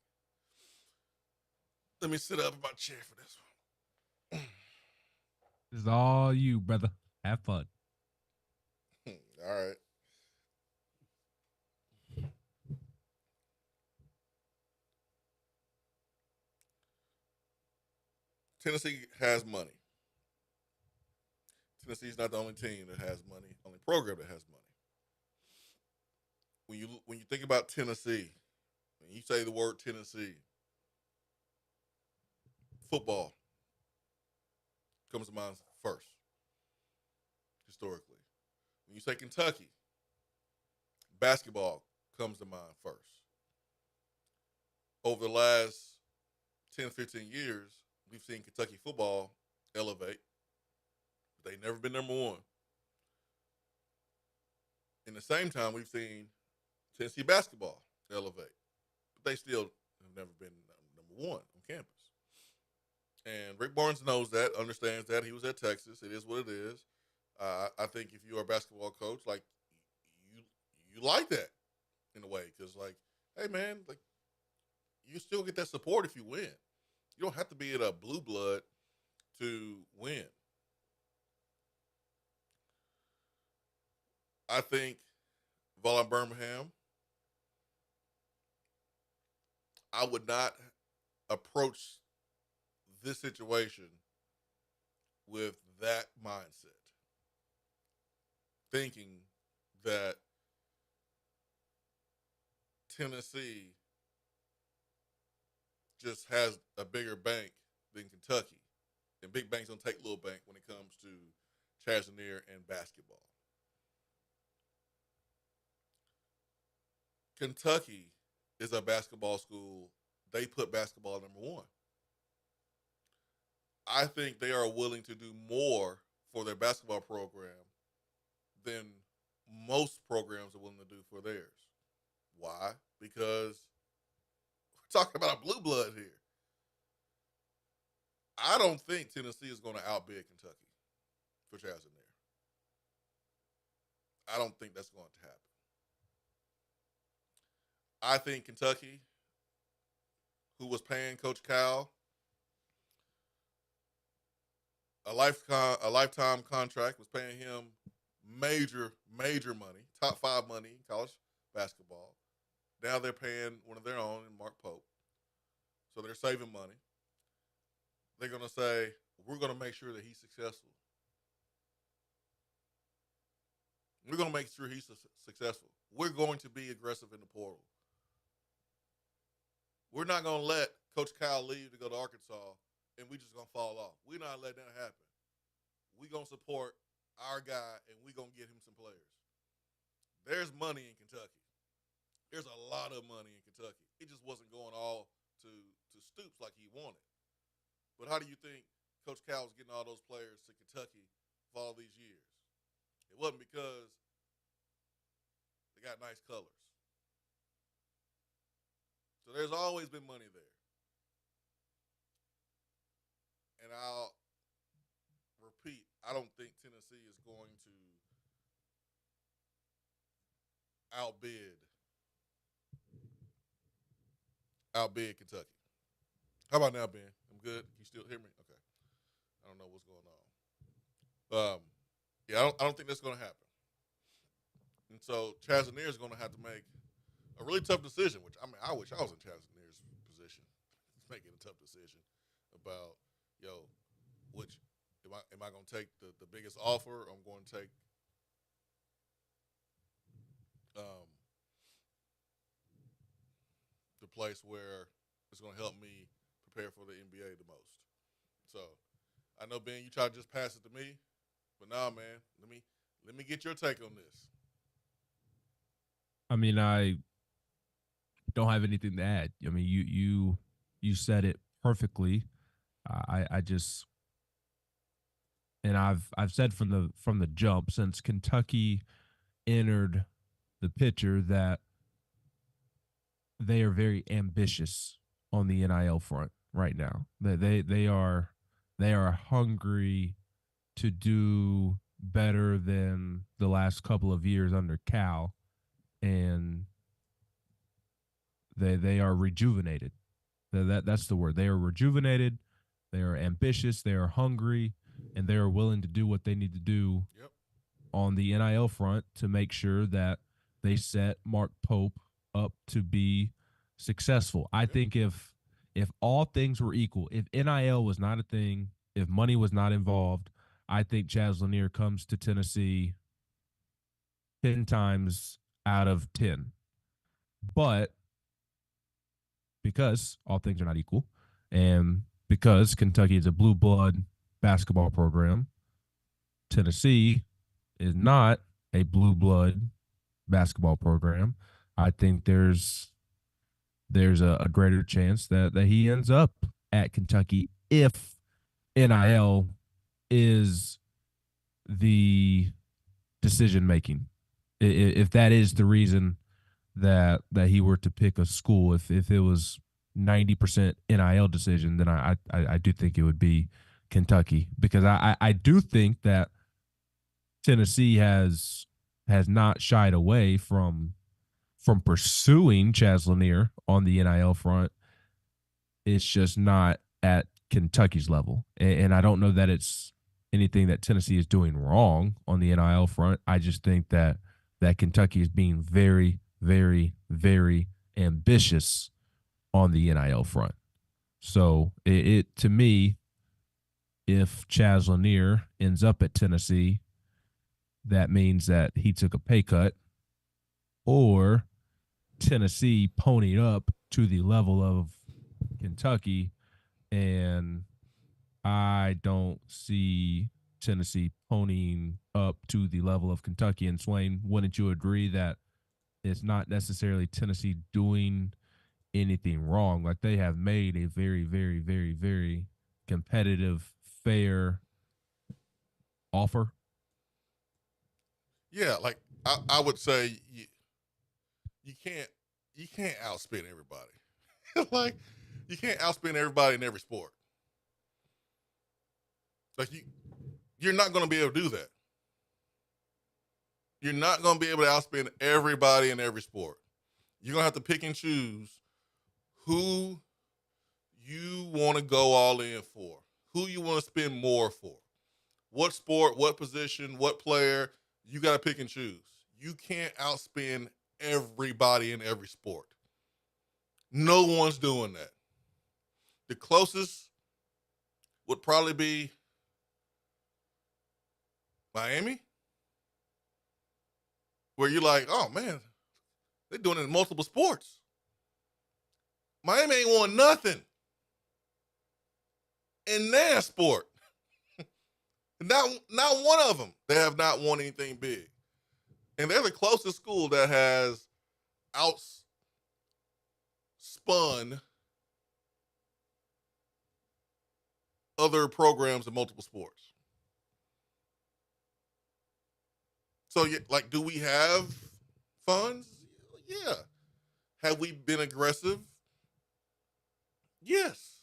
Let me sit up in my chair for this one. This is all you, brother. Have fun. All right. Tennessee has money. Tennessee's not the only team that has money, only program that has money. When you think about Tennessee, when you say the word Tennessee, football comes to mind first, historically. When you say Kentucky, basketball comes to mind first. Over the last 10, 15 years, we've seen Kentucky football elevate. But they've never been number one. In the same time, we've seen Tennessee basketball elevate. But they still have never been number one on campus. And Rick Barnes knows that, understands that. He was at Texas. It is what it is. I think if you're a basketball coach, like you like that in a way, because like, hey man, like you still get that support if you win. You don't have to be in a blue blood to win. I think Vaughn Birmingham, I would not approach this situation with that mindset, thinking that Tennessee just has a bigger bank than Kentucky. And big banks don't take little bank when it comes to Chaz Lanier and basketball. Kentucky is a basketball school. They put basketball number one. I think they are willing to do more for their basketball program than most programs are willing to do for theirs. Why? Because we're talking about a blue blood here. I don't think Tennessee is going to outbid Kentucky for Chaz Lanier. I don't think that's going to happen. I think Kentucky, who was paying Coach Cal a lifetime contract, was paying him major money, top 5 money in college basketball. Now they're paying one of their own, Mark Pope. So they're saving money. They're going to say, we're going to make sure that he's successful. We're going to make sure he's successful. We're going to be aggressive in the portal. We're not going to let Coach Cal leave to go to Arkansas and we just going to fall off. We're not letting that happen. We're going to support our guy and we're going to get him some players. There's money in Kentucky. There's a lot of money in Kentucky. It just wasn't going all to Stoops like he wanted. But how do you think Coach Cal was getting all those players to Kentucky for all these years? It wasn't because they got nice colors. So there's always been money there. And I'll repeat, I don't think Tennessee is going to outbid Kentucky. How about now, Ben? I'm good. You still hear me? Okay. I don't know what's going on. Yeah, I don't think that's going to happen. And so Chaz Lanier is going to have to make a really tough decision, which, I mean, I wish I was in Chaz Lanier's position. He's making a tough decision about, which am I going to take the biggest offer? Or I'm going to take the place where it's going to help me prepare for the NBA the most. So I know, Ben, you try to just pass it to me, but nah, man, let me get your take on this. I mean, I don't have anything to add. I mean, you said it perfectly. I just, and I've said from the jump since Kentucky entered the picture that they are very ambitious on the NIL front right now. They are hungry to do better than the last couple of years under Cal, and they are rejuvenated. That's the word. They are rejuvenated. They are ambitious. They are hungry, and they are willing to do what they need to do on the NIL front to make sure that they set Mark Pope up to be successful. I think if all things were equal, if NIL was not a thing, if money was not involved, I think Chaz Lanier comes to Tennessee 10 times out of 10. But because all things are not equal, and because Kentucky is a blue blood basketball program, Tennessee is not a blue blood basketball program. I think there's a greater chance that he ends up at Kentucky if NIL is the decision making. If that is the reason that he were to pick a school, if it was 90% NIL decision, then I do think it would be Kentucky, because I do think that Tennessee has not shied away from pursuing Chaz Lanier on the NIL front. It's just not at Kentucky's level. And I don't know that it's anything that Tennessee is doing wrong on the NIL front. I just think that Kentucky is being very, very, very ambitious on the NIL front. So it to me, if Chaz Lanier ends up at Tennessee, that means that he took a pay cut, or Tennessee ponied up to the level of Kentucky, and I don't see Tennessee ponying up to the level of Kentucky. And Swain, wouldn't you agree that it's not necessarily Tennessee doing anything wrong? Like, they have made a very, very, very, very competitive, fair offer. Yeah, like I would say you can't outspend everybody. Like, you can't outspend everybody in every sport. Like, you're not going to be able to do that. You're not going to be able to outspend everybody in every sport. You're going to have to pick and choose who you want to go all in for, who you want to spend more for, what sport, what position, what player. You got to pick and choose. You can't outspend everybody in every sport. No one's doing that. The closest would probably be Miami, where you're like, oh, man, they're doing it in multiple sports. Miami ain't won nothing in their sport. Not one of them. They have not won anything big. And they're the closest school that has outspun other programs in multiple sports. So, like, do we have funds? Yeah. Have we been aggressive? Yes.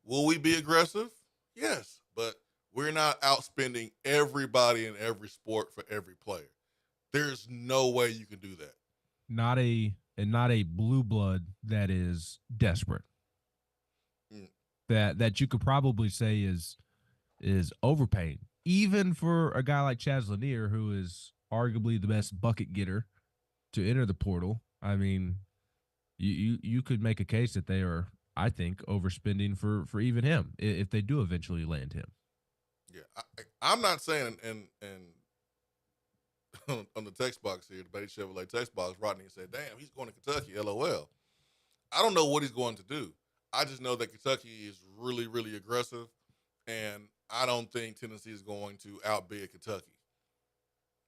Will we be aggressive? Yes. But we're not outspending everybody in every sport for every player. There's no way you can do that. Not a blue blood that is desperate. That you could probably say is overpaying, even for a guy like Chaz Lanier, who is arguably the best bucket getter to enter the portal. I mean, you could make a case that they are, I think, overspending for even him if they do eventually land him. Yeah, I'm not saying, and on the text box here, the Betty Chevrolet text box, Rodney said, damn, he's going to Kentucky, LOL. I don't know what he's going to do. I just know that Kentucky is really, really aggressive, and I don't think Tennessee is going to outbid Kentucky.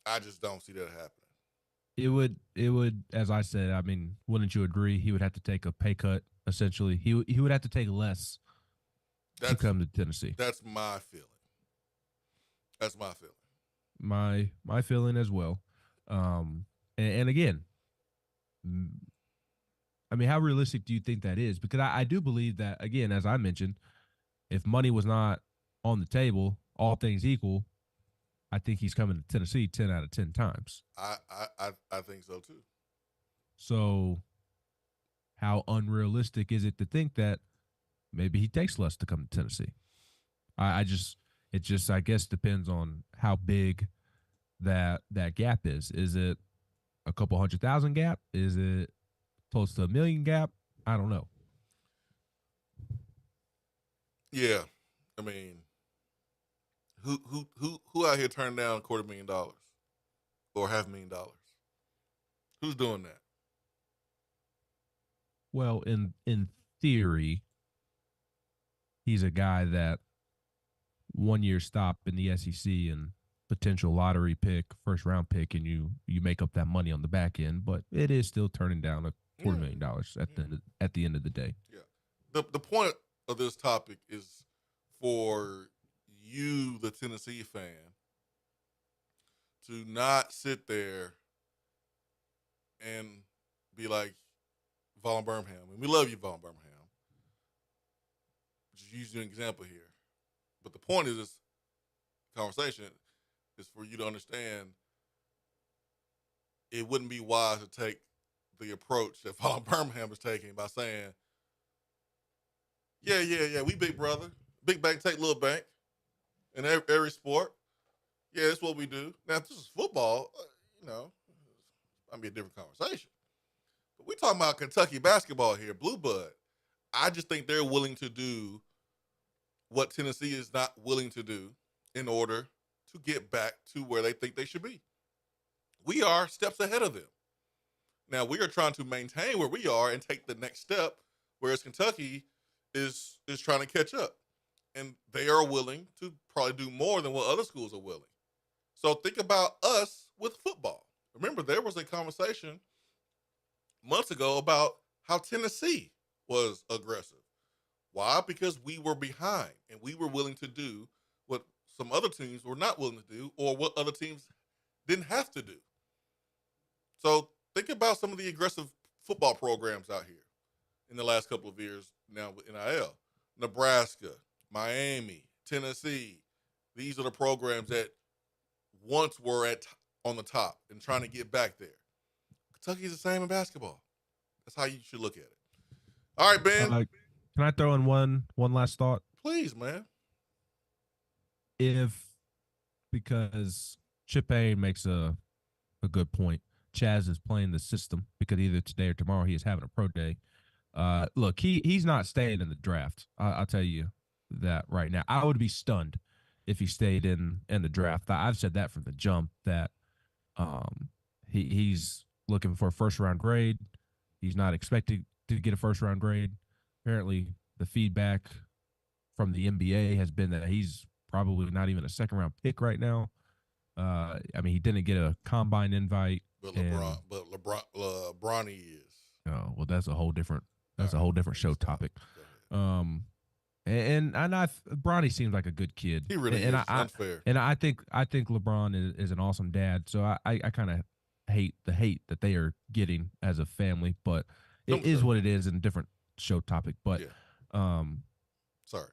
I just don't see that happening. It would, as I said, I mean, wouldn't you agree? He would have to take a pay cut, essentially. He would have to take less to come to Tennessee. That's my feeling. That's my feeling. My feeling as well. And again, I mean, how realistic do you think that is? Because I do believe that, again, as I mentioned, if money was not on the table, all things equal, I think he's coming to Tennessee 10 out of 10 times. I think so too. So how unrealistic is it to think that maybe he takes less to come to Tennessee? I guess depends on how big that gap is. Is it a couple 100,000 gap? Is it close to $1 million gap? I don't know. Yeah, I mean, who out here turning down $250,000 or $500,000? Who's doing that? Well, in theory, he's a guy that 1 year stop in the SEC and potential lottery pick, first round pick, and you make up that money on the back end. But it is still turning down $250,000 at the end of the day. Yeah. The point of this topic is for you, the Tennessee fan, to not sit there and be like Vaughn Birmingham. And we love you, Vaughn Birmingham. Just use an example here. But the point is this conversation is for you to understand it wouldn't be wise to take the approach that Vaughn Birmingham is taking by saying, yeah, we big brother. Big bank take little bank in every sport. Yeah, that's what we do. Now, if this is football, might be a different conversation. But we're talking about Kentucky basketball here, Blue Bud. I just think they're willing to do what Tennessee is not willing to do in order to get back to where they think they should be. We are steps ahead of them. Now, we are trying to maintain where we are and take the next step, whereas Kentucky is trying to catch up. And they are willing to probably do more than what other schools are willing. So think about us with football. Remember, there was a conversation months ago about how Tennessee was aggressive. Why? Because we were behind and we were willing to do what some other teams were not willing to do or what other teams didn't have to do. So think about some of the aggressive football programs out here in the last couple of years now with NIL. Nebraska, Miami, Tennessee. These are the programs that once were on the top and trying to get back there. Kentucky's the same in basketball. That's how you should look at it. All right, Ben. Can I throw in one last thought? Please, man. Because Chip Payne makes a good point. Chaz is playing the system because either today or tomorrow he is having a pro day. Look, he's not staying in the draft. I'll tell you that right now. I would be stunned if he stayed in the draft. I've said that from the jump that he's looking for a first-round grade. He's not expected to get a first-round grade. Apparently, the feedback from the NBA has been that he's probably not even a second-round pick right now. I mean, he didn't get a combine invite. But LeBron is. Oh, well, that's a whole different show topic. And Bronny seems like a good kid. He really is. Unfair. And I think LeBron is an awesome dad. So I kind of hate the hate that they are getting as a family, but it is what it is in a different show topic. But sorry.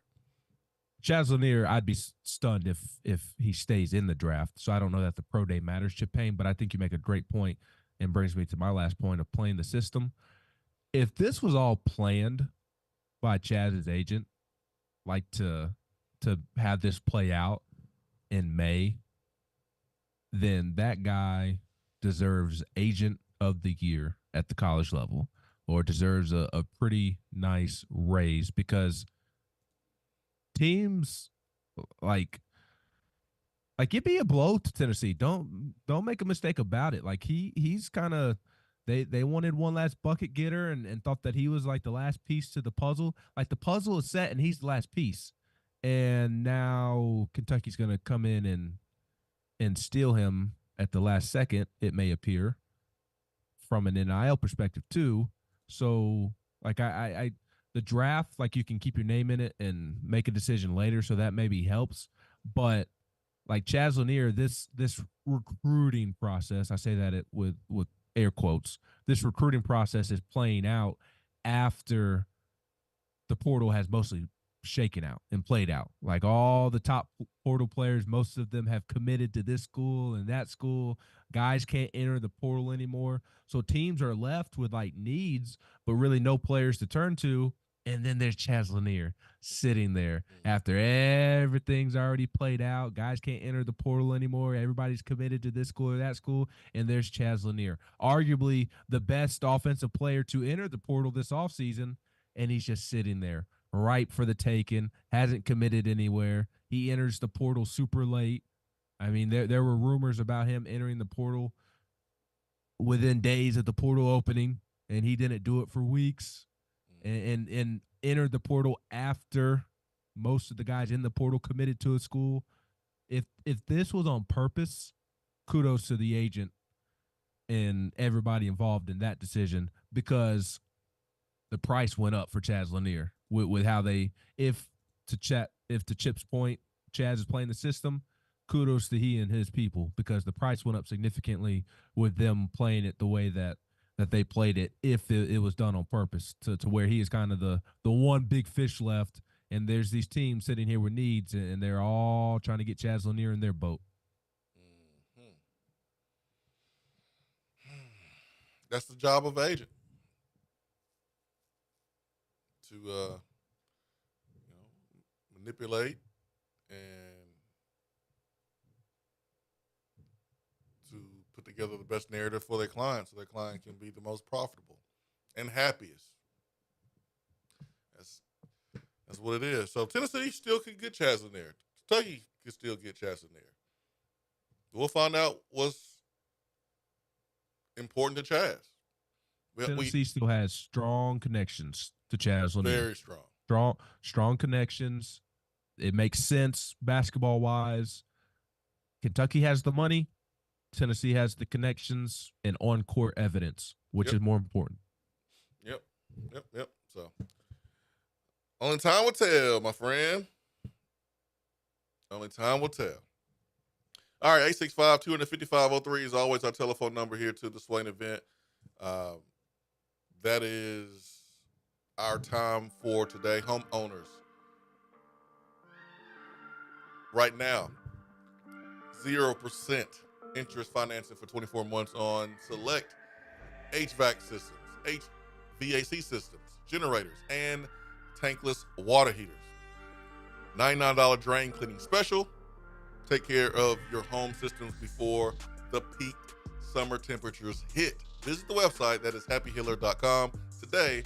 Chaz Lanier, I'd be stunned if he stays in the draft. So I don't know that the pro day matters, Chip Payne, but I think you make a great point and brings me to my last point of playing the system. If this was all planned by Chaz's agent, like to have this play out in May, then that guy deserves agent of the year at the college level or deserves a pretty nice raise because teams like it'd be a blow to Tennessee. Don't make a mistake about it. Like he's kind of they wanted one last bucket getter and thought that he was like the last piece to the puzzle. Like the puzzle is set and he's the last piece. And now Kentucky's going to come in and steal him at the last second, it may appear. from an NIL perspective too. So like I the draft, like you can keep your name in it and make a decision later, so that maybe helps. But like Chaz Lanier, this recruiting process, I say that with air quotes, this recruiting process is playing out after the portal has mostly shaken out and played out. Like all the top portal players, most of them have committed to this school and that school. Guys can't enter the portal anymore. So teams are left with like needs, but really no players to turn to. And then there's Chaz Lanier sitting there after everything's already played out. Guys can't enter the portal anymore. Everybody's committed to this school or that school. And there's Chaz Lanier, arguably the best offensive player to enter the portal this offseason. And he's just sitting there, ripe for the taking, hasn't committed anywhere. He enters the portal super late. I mean, there were rumors about him entering the portal within days of the portal opening, and he didn't do it for weeks. And entered the portal after most of the guys in the portal committed to a school. If this was on purpose, kudos to the agent and everybody involved in that decision, because the price went up for Chaz Lanier with how they, if to Chip's point, Chaz is playing the system, kudos to he and his people, because the price went up significantly with them playing it the way that they played it, if it was done on purpose, to where he is kind of the one big fish left, and there's these teams sitting here with needs, and they're all trying to get Chaz Lanier in their boat. That's the job of agent, to manipulate and to put together the best narrative for their client, so their client can be the most profitable and happiest. That's what it is. So Tennessee still can get Chaz Lanier. Kentucky can still get Chaz Lanier. We'll find out what's important to Chaz. Tennessee still has strong connections to Chaz Lanier. Very strong. Strong connections. It makes sense basketball-wise. Kentucky has the money. Tennessee has the connections and on-court evidence, which is more important. Yep. So, only time will tell, my friend. Only time will tell. All right, 865-255-03 is always our telephone number here to the Swain Event. That is our time for today. Homeowners. Right now, 0% interest financing for 24 months on select HVAC systems, HVAC systems, generators, and tankless water heaters. $99 drain cleaning special. Take care of your home systems before the peak summer temperatures hit. Visit the website, that is happyhealer.com, today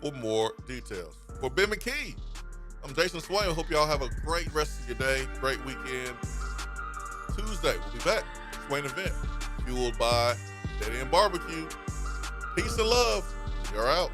for more details. For Ben McKee, I'm Jason Swain. I hope y'all have a great rest of your day, great weekend. Tuesday, we'll be back. Swain Event, fueled by Daddy and Barbecue. Peace and love. You're out.